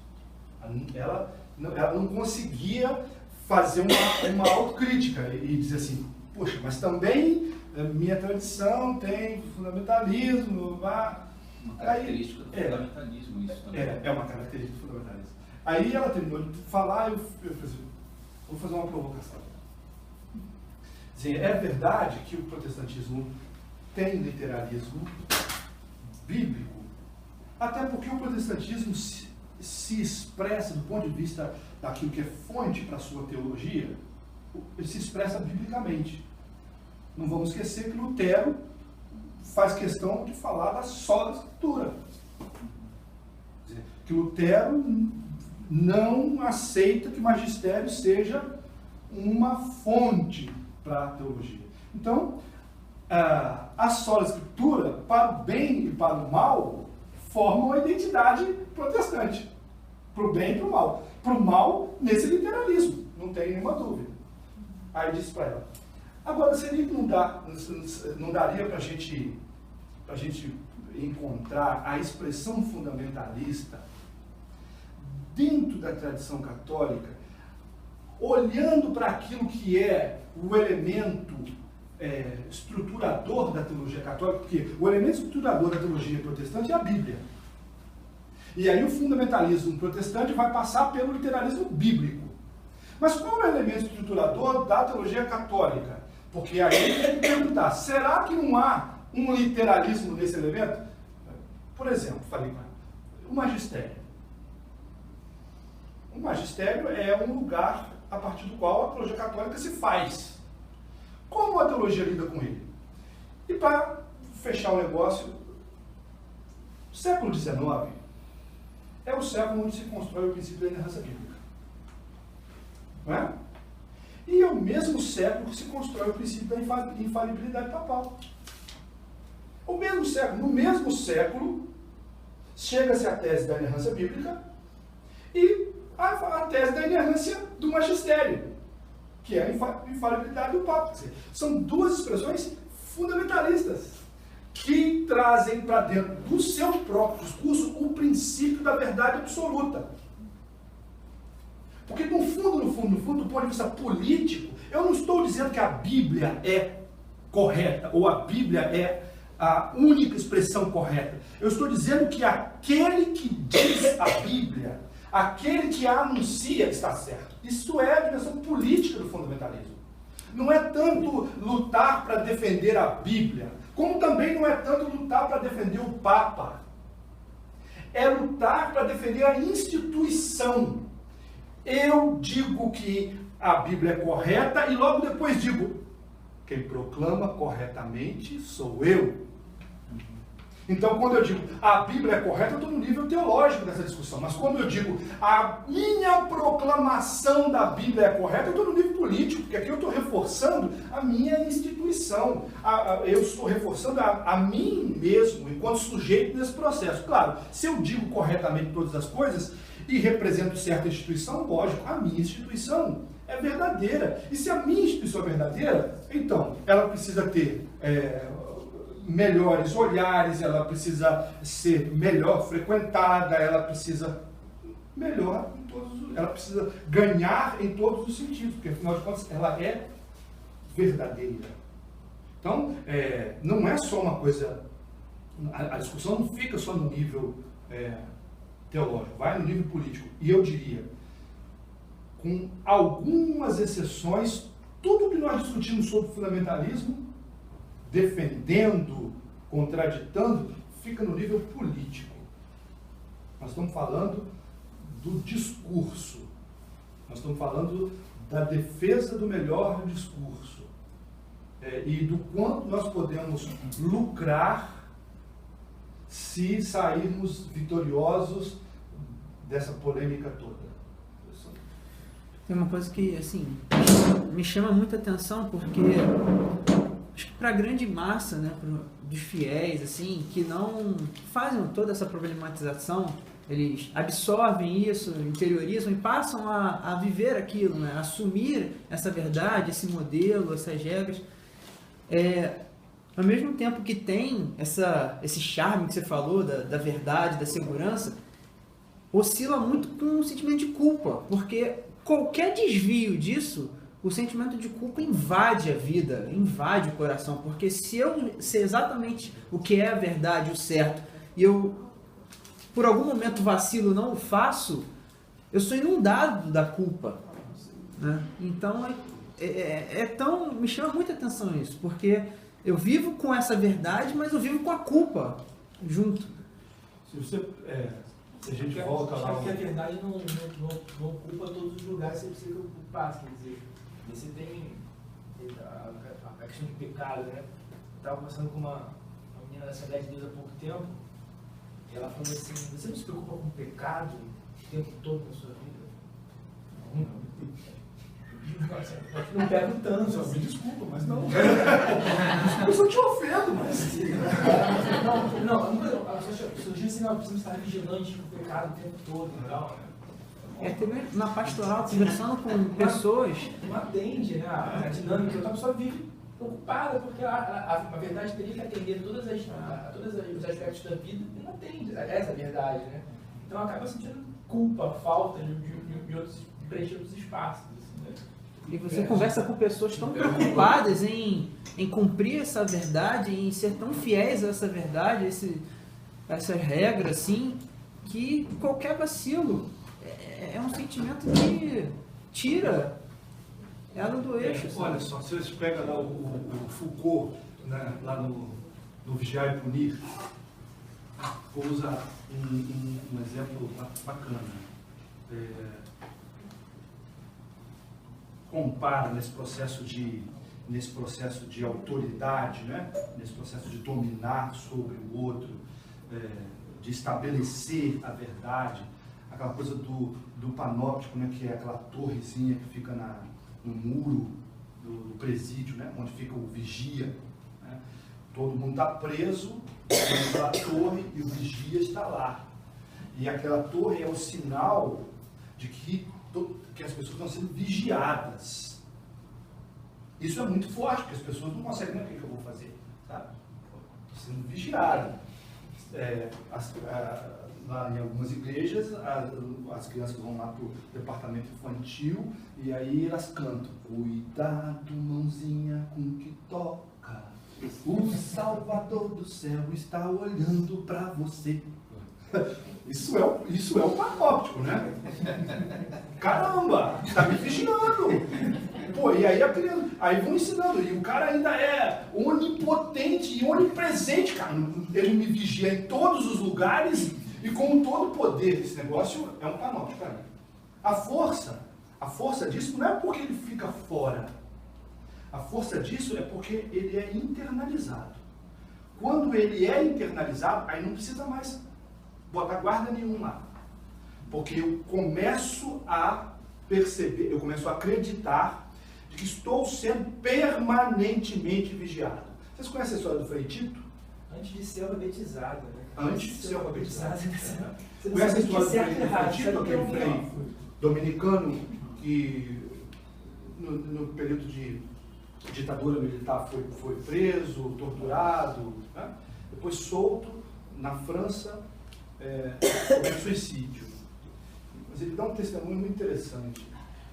Ela não conseguia fazer uma autocrítica e dizer assim, poxa, mas também minha tradição tem fundamentalismo, Uma característica do fundamentalismo, isso também. É uma característica do fundamentalismo. Aí ela terminou de falar e eu falei assim, vou fazer uma provocação. Dizer, é verdade que o protestantismo tem literalismo bíblico, até porque o protestantismo se expressa do ponto de vista daquilo que é fonte para a sua teologia, ele se expressa biblicamente. Não vamos esquecer que Lutero faz questão de falar da sola escritura. Que Lutero não aceita que o magistério seja uma fonte para a teologia. Então, a sola escritura, para o bem e para o mal, formam a identidade protestante. Para o bem e para o mal. Para o mal, nesse literalismo, não tem nenhuma dúvida. Aí disse para ela, agora seria que não daria para a gente encontrar a expressão fundamentalista dentro da tradição católica, olhando para aquilo que é o elemento estruturador da teologia católica, porque o elemento estruturador da teologia protestante é a Bíblia. E aí o fundamentalismo protestante vai passar pelo literalismo bíblico. Mas qual é o elemento estruturador da teologia católica? Porque aí a gente tem que perguntar, será que não há um literalismo nesse elemento? Por exemplo, falei com ela, o magistério. O magistério é um lugar a partir do qual a teologia católica se faz. Como a teologia lida com ele? E para fechar o negócio, século XIX é o século onde se constrói o princípio da inerrância bíblica. Não é? E é o mesmo século que se constrói o princípio da infalibilidade papal. O mesmo século, no mesmo século, chega-se à tese da inerrância bíblica e a tese da inerrância do magistério, que é a infalibilidade do Papa. Quer dizer, são duas expressões fundamentalistas, que trazem para dentro do seu próprio discurso o princípio da verdade absoluta. Porque no fundo, do ponto de vista político, eu não estou dizendo que a Bíblia é correta, ou a Bíblia é a única expressão correta. Eu estou dizendo que aquele que diz a Bíblia, aquele que a anuncia, está certo. Isso é a dimensão política do fundamentalismo. Não é tanto lutar para defender a Bíblia, como também não é tanto lutar para defender o Papa. É lutar para defender a instituição. Eu digo que a Bíblia é correta e logo depois digo, quem proclama corretamente sou eu. Então, quando eu digo a Bíblia é correta, eu estou no nível teológico dessa discussão. Mas quando eu digo a minha proclamação da Bíblia é correta, eu estou no nível político, porque aqui eu estou reforçando a minha instituição. Eu estou reforçando a mim mesmo, enquanto sujeito desse processo. Claro, se eu digo corretamente todas as coisas e represento certa instituição, lógico, a minha instituição é verdadeira. E se a minha instituição é verdadeira, então ela precisa ter melhores olhares, ela precisa ser melhor frequentada, ela precisa melhor em todos, ela precisa ganhar em todos os sentidos, porque afinal de contas ela é verdadeira. Então, não é só uma coisa, a discussão não fica só no nível teológico, vai no nível político. E eu diria, com algumas exceções, tudo que nós discutimos sobre fundamentalismo, defendendo, contraditando, fica no nível político. Nós estamos falando do discurso. Nós estamos falando da defesa do melhor discurso. E do quanto nós podemos lucrar se sairmos vitoriosos dessa polêmica toda. Tem uma coisa que, assim, me chama muita atenção, porque acho que para a grande massa, né, dos fiéis, assim, que não fazem toda essa problematização, eles absorvem isso, interiorizam e passam a viver aquilo, né, a assumir essa verdade, esse modelo, essas regras. Ao mesmo tempo que tem esse charme que você falou da verdade, da segurança, oscila muito com um sentimento de culpa, porque qualquer desvio disso, o sentimento de culpa invade a vida, invade o coração, porque se eu sei exatamente o que é a verdade, o certo, e eu, por algum momento vacilo, não o faço, eu sou inundado da culpa, né? Então, me chama muita atenção isso, porque eu vivo com essa verdade, mas eu vivo com a culpa junto. Se a gente volta lá... Porque a verdade não ocupa todos os lugares que você precisa ocupar, quer dizer, você tem a questão de pecado, né? Eu estava conversando com uma menina da Assembleia de Deus há pouco tempo, e ela falou assim, você não se preocupa com o pecado o tempo todo na sua vida? Não pego tanto. Me desculpa, mas não. Eu só te ofendo, mas... Surgiu assim, não, precisamos estar vigilantes com o pecado o tempo todo e tal. Também na pastoral, conversando com pessoas... Não atende, né, a dinâmica, então a pessoa vive preocupada, porque a verdade teria que atender todos os aspectos da vida e não atende essa verdade, né? Então acaba sentindo culpa, falta de preencher outros espaços. Assim, né? E você conversa com pessoas tão preocupadas em cumprir essa verdade, em ser tão fiéis a essa verdade, essa regra, assim, que qualquer vacilo é um sentimento que tira ela do eixo. Olha só, se você pega lá o Foucault, né, lá no Vigiar e Punir, vou usar um exemplo bacana. Compara nesse processo de autoridade, né? Nesse processo de dominar sobre o outro, de estabelecer a verdade, aquela coisa do panóptico, né? Que é aquela torrezinha que fica no muro do presídio, né? Onde fica o vigia, né? Todo mundo está preso naquela torre e o vigia está lá. E aquela torre é o sinal de que as pessoas estão sendo vigiadas. Isso é muito forte, porque as pessoas não conseguem, o que eu vou fazer? Sabe? Estou sendo vigiado. Lá em algumas igrejas, as crianças vão lá para o departamento infantil e aí elas cantam: cuidado, mãozinha, com o que toca, o Salvador do céu está olhando para você. Isso é o panóptico, né? Caramba, está me vigiando. Pô, e aí a criança, aí vão ensinando, e o cara ainda é onipotente e onipresente, cara. Ele me vigia em todos os lugares e com todo o poder. Esse negócio é um panóptico, cara. A força disso não é porque ele fica fora. A força disso é porque ele é internalizado. Quando ele é internalizado, aí não precisa mais botar guarda nenhuma lá. Porque eu começo a perceber, eu começo a acreditar de que estou sendo permanentemente vigiado. Vocês conhecem a história do Frei Tito? Antes de ser alfabetizado, né? Antes de ser alfabetizado. Você não Conhece a sabe o que história do é Frei errado, Tito, sabe o que é aquele o frei dominicano que no período de ditadura militar foi preso, torturado, né? Depois solto na França, cometeu suicídio. Mas ele dá um testemunho muito interessante,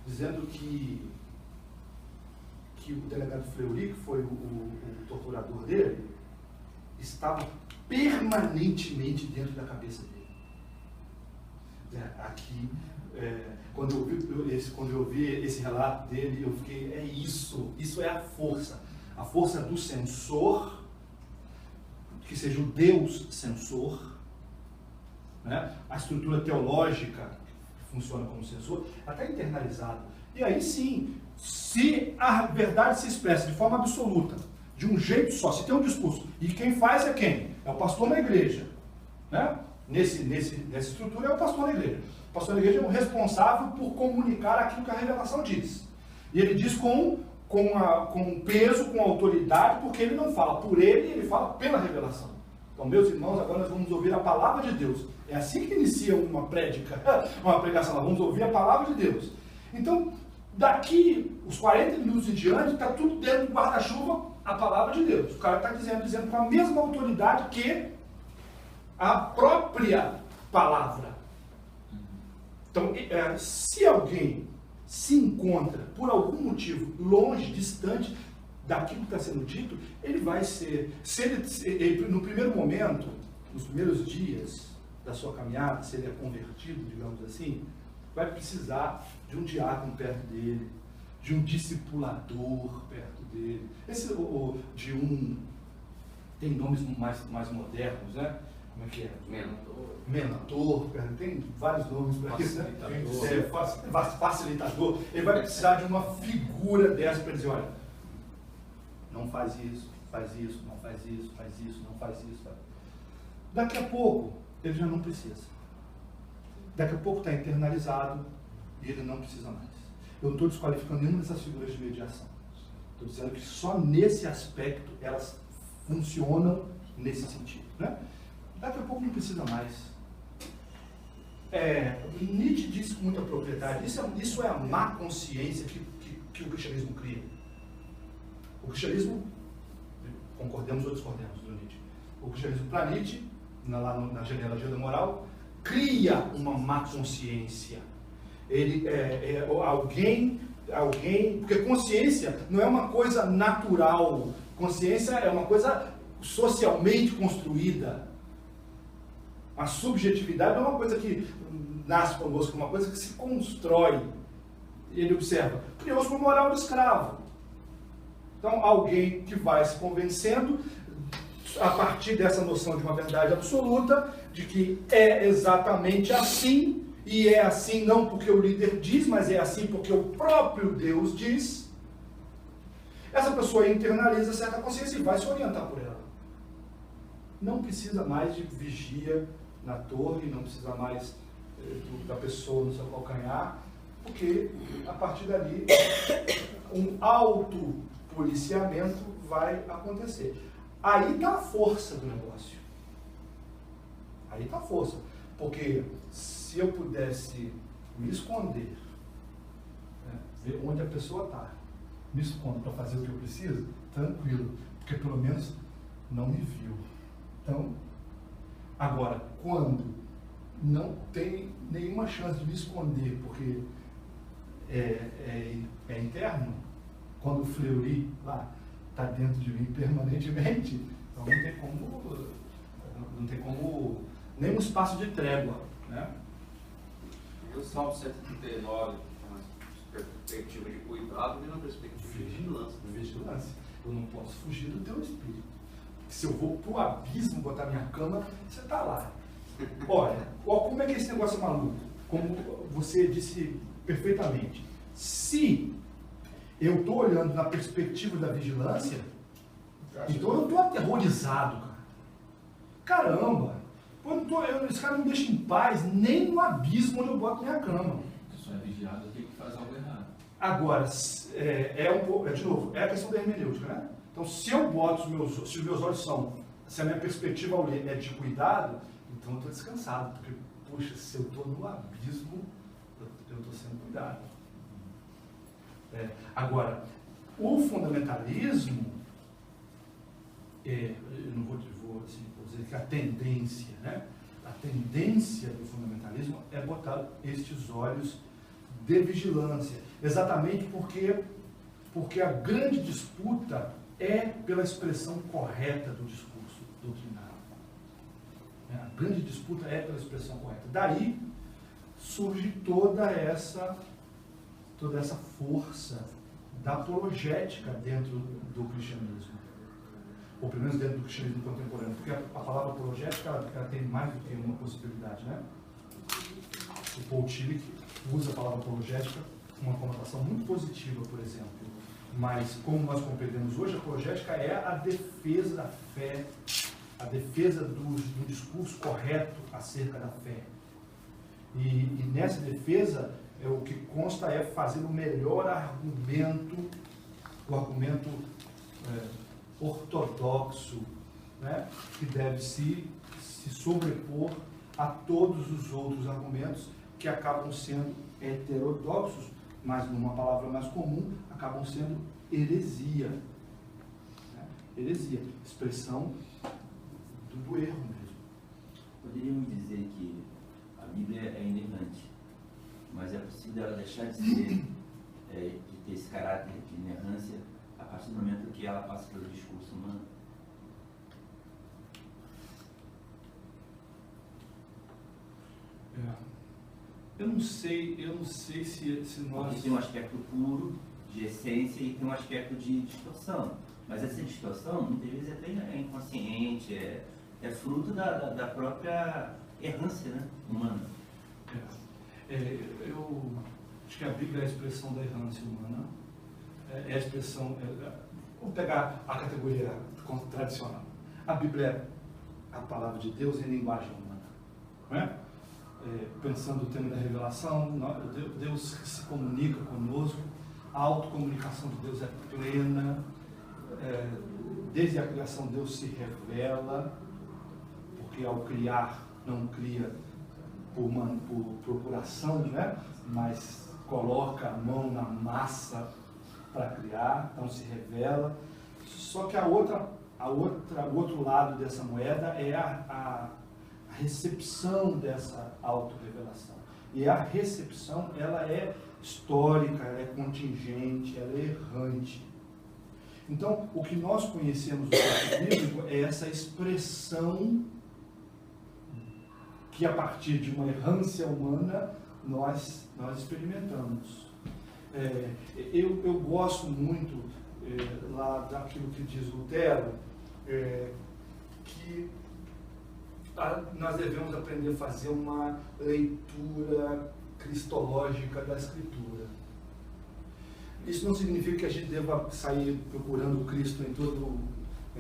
dizendo que o delegado Fleury, que foi o torturador dele, estava permanentemente dentro da cabeça dele. Aqui, quando eu ouvi esse relato dele, eu fiquei, isso é a força do censor, que seja o Deus censor, né? A estrutura teológica que funciona como censor, está internalizado. E aí sim, se a verdade se expressa de forma absoluta, de um jeito só, se tem um discurso, e quem faz é quem? É o pastor na igreja, né? Nessa estrutura é o pastor na igreja. O pastor na igreja é o responsável por comunicar aquilo que a revelação diz. E ele diz com peso, com autoridade, porque ele não fala por ele fala pela revelação. Então, meus irmãos, agora nós vamos ouvir a palavra de Deus. É assim que inicia uma pregação. Nós vamos ouvir a palavra de Deus. Então, daqui, os 40 minutos em diante, está tudo dentro do guarda-chuva, a palavra de Deus. O cara está dizendo com a mesma autoridade que a própria palavra. Então, se alguém se encontra, por algum motivo, longe, distante daquilo que está sendo dito, ele vai ser, ele, no primeiro momento, nos primeiros dias da sua caminhada, se ele é convertido, digamos assim, vai precisar de um diácono perto dele, de um discipulador perto dele, tem nomes mais modernos, né? Como é que é? Mentor, tem vários nomes para isso, né? Facilitador. Ele vai precisar de uma figura dessa para dizer, olha, não faz isso, faz isso, não faz isso, faz isso, não faz isso. Daqui a pouco, ele já não precisa. Daqui a pouco está internalizado e ele não precisa mais. Eu não estou desqualificando nenhuma dessas figuras de mediação. Estou dizendo que só nesse aspecto elas funcionam nesse sentido, né? Daqui a pouco não precisa mais. Nietzsche disse com muita propriedade, isso é a má consciência que o cristianismo cria. O cristianismo, concordemos ou discordemos do Nietzsche, o cristianismo para Nietzsche, lá na genealogia da moral, cria uma má consciência. Ele alguém, porque consciência não é uma coisa natural, consciência é uma coisa socialmente construída. A subjetividade não é uma coisa que nasce conosco, é uma coisa que se constrói. Ele observa, criou-se uma moral do escravo. Então, alguém que vai se convencendo, a partir dessa noção de uma verdade absoluta, de que é exatamente assim, e é assim não porque o líder diz, mas é assim porque o próprio Deus diz, essa pessoa internaliza certa consciência e vai se orientar por ela. Não precisa mais de vigia na torre, não precisa mais da pessoa no seu calcanhar, porque a partir dali um autopoliciamento vai acontecer. Aí está a força do negócio. Aí está a força. Porque se eu pudesse me esconder, né, ver onde a pessoa está, me escondo para fazer o que eu preciso, tranquilo. Porque pelo menos não me viu. Então, agora, quando não tem nenhuma chance de me esconder, porque é interno, quando o Fleury lá está dentro de mim permanentemente, então não tem como nenhum espaço de trégua, né? E o Salmo 139, uma perspectiva de cuidado e uma perspectiva de vigilância. Vigilância. Eu não posso fugir do teu espírito. Se eu vou pro abismo botar minha cama, você está lá. Olha, como é que esse negócio é maluco? Como você disse perfeitamente. Se eu estou olhando na perspectiva da vigilância, então eu estou aterrorizado, cara. Caramba! Esse cara não me deixa em paz nem no abismo onde eu boto minha cama. Se só é vigiado, tem que fazer algo errado. Agora, de novo, é a questão da hermenêutica, né? Então, se os meus olhos se a minha perspectiva ao ler é de cuidado, então eu estou descansado, porque, poxa, se eu estou no abismo, eu estou sendo cuidado. Agora, o fundamentalismo, eu não vou dizer que a tendência, né? A tendência do fundamentalismo é botar estes olhos de vigilância, exatamente porque a grande disputa é pela expressão correta do discurso doutrinário. A grande disputa é pela expressão correta. Daí surge toda essa força da apologética dentro do cristianismo, ou pelo menos dentro do cristianismo contemporâneo, porque a palavra apologética ela tem mais do que uma possibilidade, né? O Paul Tillich usa a palavra apologética com uma conotação muito positiva, por exemplo, mas como nós compreendemos hoje, a apologética é a defesa da fé, a defesa do discurso correto acerca da fé. E nessa defesa, o que consta é fazer o melhor argumento, o argumento ortodoxo, né, que deve se sobrepor a todos os outros argumentos que acabam sendo heterodoxos, mas numa palavra mais comum, acabam sendo heresia. Né? Heresia, expressão do erro mesmo. Poderíamos dizer que a Bíblia é inerrante, mas é possível ela deixar de ser, de ter esse caráter de inerrância a partir do momento que ela passa pelo discurso humano? Eu não sei se nós... Porque tem um aspecto puro, de essência, e tem um aspecto de distorção. Mas essa distorção, muitas vezes, é inconsciente, é fruto da própria errância, né, humana. Eu acho que a Bíblia é a expressão da errância humana. É a expressão... vamos pegar a categoria tradicional. A Bíblia é a palavra de Deus em linguagem humana. Não é? Pensando o tema da revelação, Deus se comunica conosco, a autocomunicação de Deus é plena, desde a criação Deus se revela, porque ao criar não cria por procuração, né? Mas coloca a mão na massa para criar, então se revela. Só que o outro lado dessa moeda é a recepção dessa autorrevelação. E a recepção, ela é histórica, ela é contingente, ela é errante. Então, o que nós conhecemos no texto bíblico é essa expressão que, a partir de uma errância humana, nós experimentamos. Eu gosto muito lá daquilo que diz Lutero, que nós devemos aprender a fazer uma leitura cristológica da Escritura. Isso não significa que a gente deva sair procurando Cristo em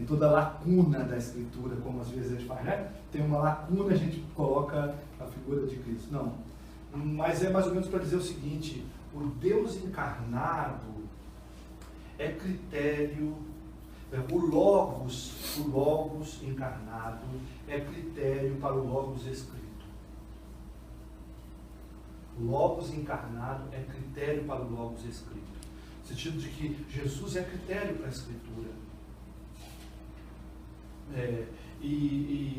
toda lacuna da Escritura, como às vezes a gente faz, né? Tem uma lacuna, a gente coloca a figura de Cristo. Não. Mas é mais ou menos para dizer o seguinte: o Deus encarnado é critério, o Logos encarnado é critério para o Logos escrito. O Logos encarnado é critério para o Logos escrito. No sentido de que Jesus é critério para a Escritura.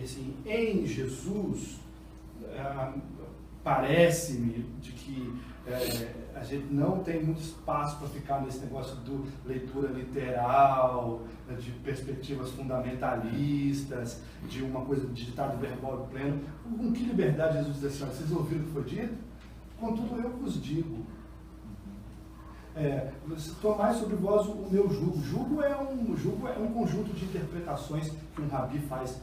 Assim, em Jesus, parece-me de que a gente não tem muito espaço para ficar nesse negócio do leitura literal, de perspectivas fundamentalistas, de uma coisa de ditado verbal pleno. Com que liberdade Jesus diz assim: vocês ouviram o que foi dito? Contudo eu vos digo. Tomai sobre vós o meu jugo. Jugo é um conjunto de interpretações que um rabi faz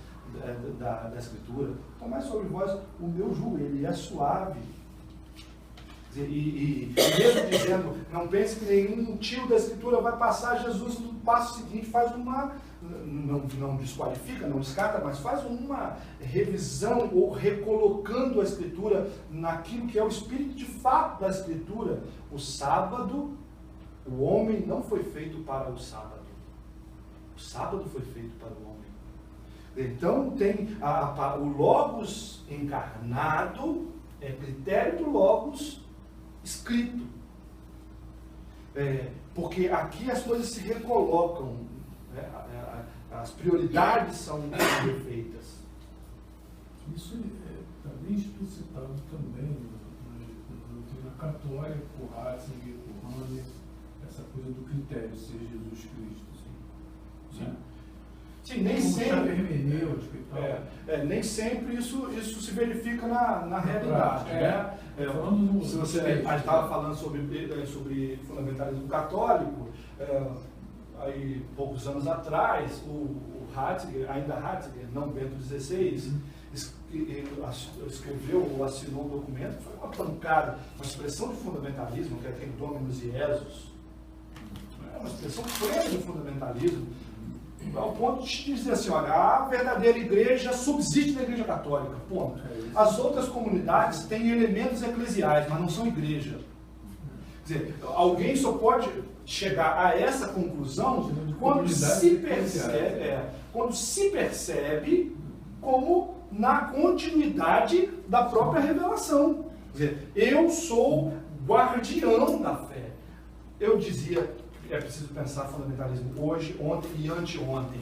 da Escritura. Tomai sobre vós o meu jugo, ele é suave. E mesmo dizendo, não pense que nenhum tio da Escritura vai passar, Jesus no passo seguinte faz uma, não desqualifica, não descarta, mas faz uma revisão ou recolocando a Escritura naquilo que é o espírito de fato da Escritura. O sábado, o homem não foi feito para o sábado. O sábado foi feito para o homem. Então tem o Logos encarnado, é critério do Logos escrito. Porque aqui as coisas se recolocam, as prioridades são refeitas. Isso está bem explicitado também na doutrina católica, por Ratzinger, por Hahnemann, essa coisa do critério ser Jesus Cristo. Assim, né? Sim, nem como sempre. Hermenêutica e tal. Nem sempre isso se verifica na realidade. Se você estava falando sobre fundamentalismo católico, aí poucos anos atrás, o Ratzinger, ainda Ratzinger, não Bento XVI, escreveu ou assinou um documento que foi uma pancada, uma expressão de fundamentalismo, que é aquele Dominus Iesus, uma expressão plena de fundamentalismo, ao ponto de dizer assim: olha, a verdadeira igreja subsiste na igreja católica, ponto. As outras comunidades têm elementos eclesiais, mas não são igreja. Quer dizer, alguém só pode chegar a essa conclusão quando se percebe como na continuidade da própria revelação. Quer dizer, eu sou guardião da fé. Eu dizia, é preciso pensar fundamentalismo hoje, ontem e anteontem.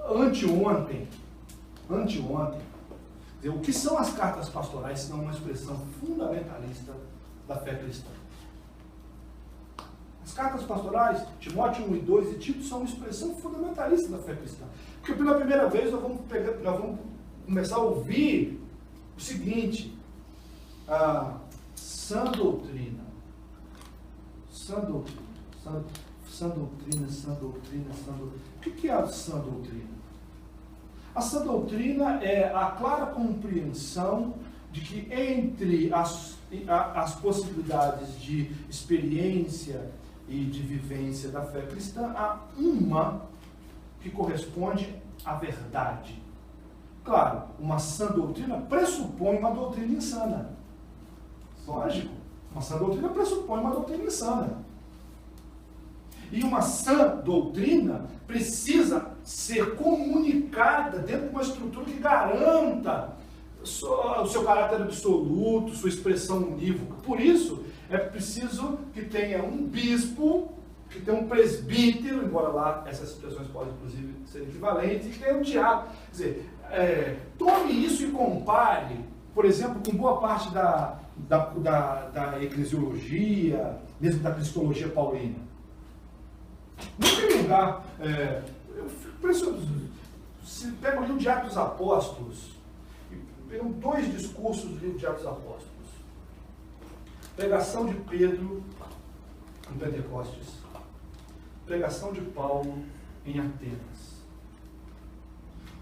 Anteontem. O que são as cartas pastorais senão uma expressão fundamentalista da fé cristã? As cartas pastorais, Timóteo 1 e 2 e Tito, são uma expressão fundamentalista da fé cristã. Porque pela primeira vez nós vamos começar a ouvir o seguinte: a sã doutrina. Sã doutrina. O que é a sã doutrina? A sã doutrina é a clara compreensão de que entre as possibilidades de experiência e de vivência da fé cristã, há uma que corresponde à verdade. Claro, uma sã doutrina pressupõe uma doutrina insana. Lógico, uma sã doutrina pressupõe uma doutrina insana. E uma sã doutrina precisa ser comunicada dentro de uma estrutura que garanta o seu caráter absoluto, sua expressão unívoca. Por isso, é preciso que tenha um bispo, que tenha um presbítero, embora lá essas expressões podem, inclusive, ser equivalentes, e que tenha um diácono. Quer dizer, tome isso e compare, por exemplo, com boa parte da eclesiologia, mesmo da cristologia paulina. Não tem lugar. Eu fico impressionado. Se pega o livro de Atos dos Apóstolos, pegam 2 discursos do livro de Atos dos Apóstolos. Pregação de Pedro em Pentecostes. Pregação de Paulo em Atenas.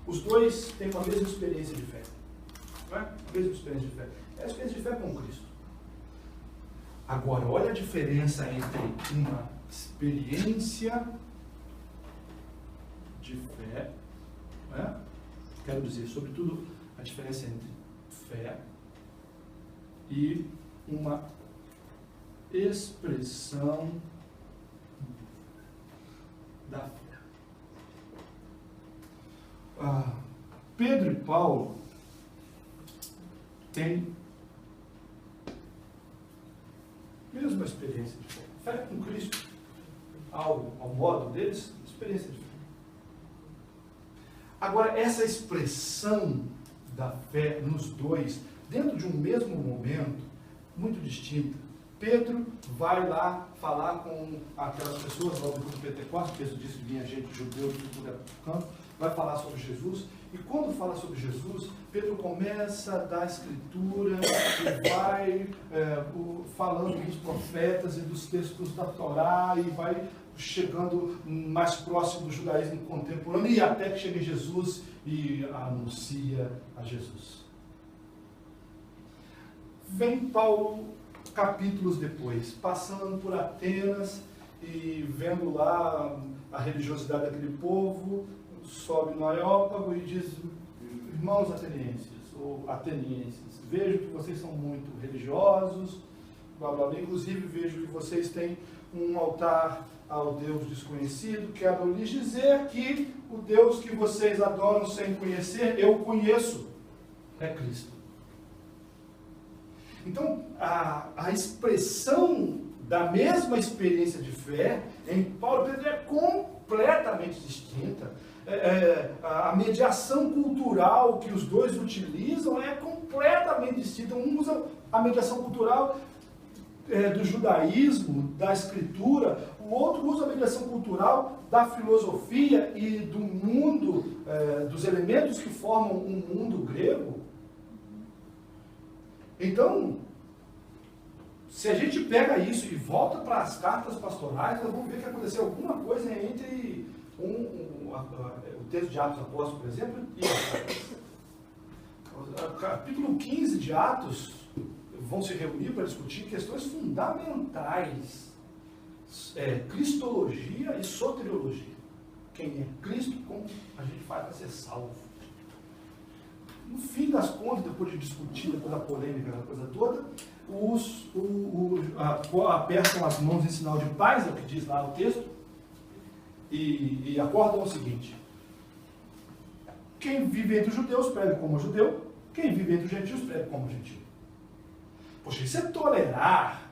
Os dois têm uma mesma experiência de fé. Não é? A mesma experiência de fé. É a experiência de fé com Cristo. Agora, olha a diferença entre uma experiência de fé, né? Quero dizer, sobretudo, a diferença entre fé e uma expressão da fé. Pedro e Paulo têm a mesma experiência de fé. Fé com Cristo, ao modo deles, experiência de fé. Agora, essa expressão da fé nos dois, dentro de um mesmo momento, muito distinta. Pedro vai lá falar com aquelas pessoas lá do Pentecostes, Pedro disse que vinha gente judeu de tudo é canto, vai falar sobre Jesus, e quando fala sobre Jesus, Pedro começa a dar a escritura e vai falando dos profetas e dos textos da Torá e vai chegando mais próximo do judaísmo contemporâneo e até que chega em Jesus e anuncia a Jesus. Vem Paulo capítulos depois, passando por Atenas e vendo lá a religiosidade daquele povo, sobe no Areópago e diz: irmãos atenienses, ou atenienses, vejo que vocês são muito religiosos, blá blá blá, inclusive vejo que vocês têm um altar ao Deus desconhecido. Quero lhes dizer que o Deus que vocês adoram sem conhecer, eu conheço, é Cristo. Então, a expressão da mesma experiência de fé em Paulo e Pedro é completamente distinta. A mediação cultural que os dois utilizam é completamente distinta. Um usa a mediação cultural do judaísmo, da escritura, o outro usa a mediação cultural da filosofia e do mundo, dos elementos que formam um mundo grego. Então, se a gente pega isso e volta para as cartas pastorais, nós vamos ver que aconteceu alguma coisa entre o texto de Atos Apóstolos, por exemplo, e o capítulo 15 de Atos vão se reunir para discutir questões fundamentais, cristologia e soteriologia. Quem é Cristo, como a gente faz para ser salvo. No fim das contas, depois de discutir, depois da polêmica, da coisa toda, apertam as mãos em sinal de paz, é o que diz lá no texto, e acordam o seguinte: quem vive entre os judeus, prega como judeu, quem vive entre os gentios, prega como gentio. Poxa, isso é tolerar.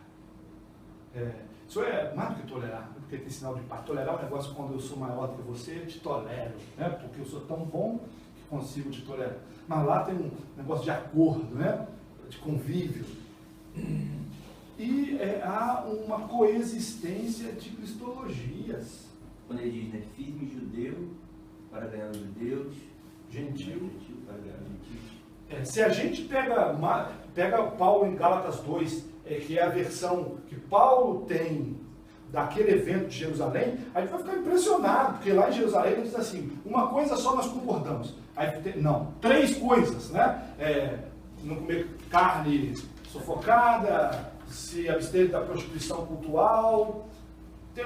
Isso é mais do que tolerar, porque tem sinal de paz. Tolerar é um negócio quando eu sou maior do que você, eu te tolero, né? Porque eu sou tão bom que consigo te tolerar. Mas lá tem um negócio de acordo, né? De convívio. E há uma coexistência de cristologias. Quando ele diz, né, fiz-me judeu para ganhar os judeus, Gentil para ganhar os gentios. Se a gente pega Paulo em Gálatas 2, que é a versão que Paulo tem daquele evento de Jerusalém, a gente vai ficar impressionado, porque lá em Jerusalém ele diz assim: uma coisa só nós concordamos. Não, 3 coisas, né? Não comer carne sufocada, se abster da prostituição cultural. Tem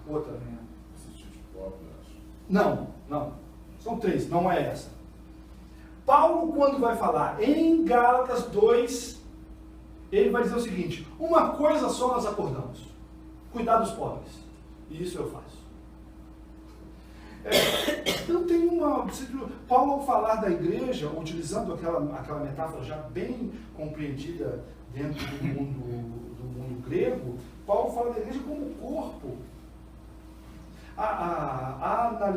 outra. Não. São 3, não é essa. Paulo, quando vai falar em Gálatas 2, ele vai dizer o seguinte: uma coisa só nós acordamos: cuidar dos pobres. E isso eu faço. Então tem Paulo, ao falar da igreja, utilizando aquela metáfora já bem compreendida dentro do mundo grego, Paulo fala da igreja como corpo. A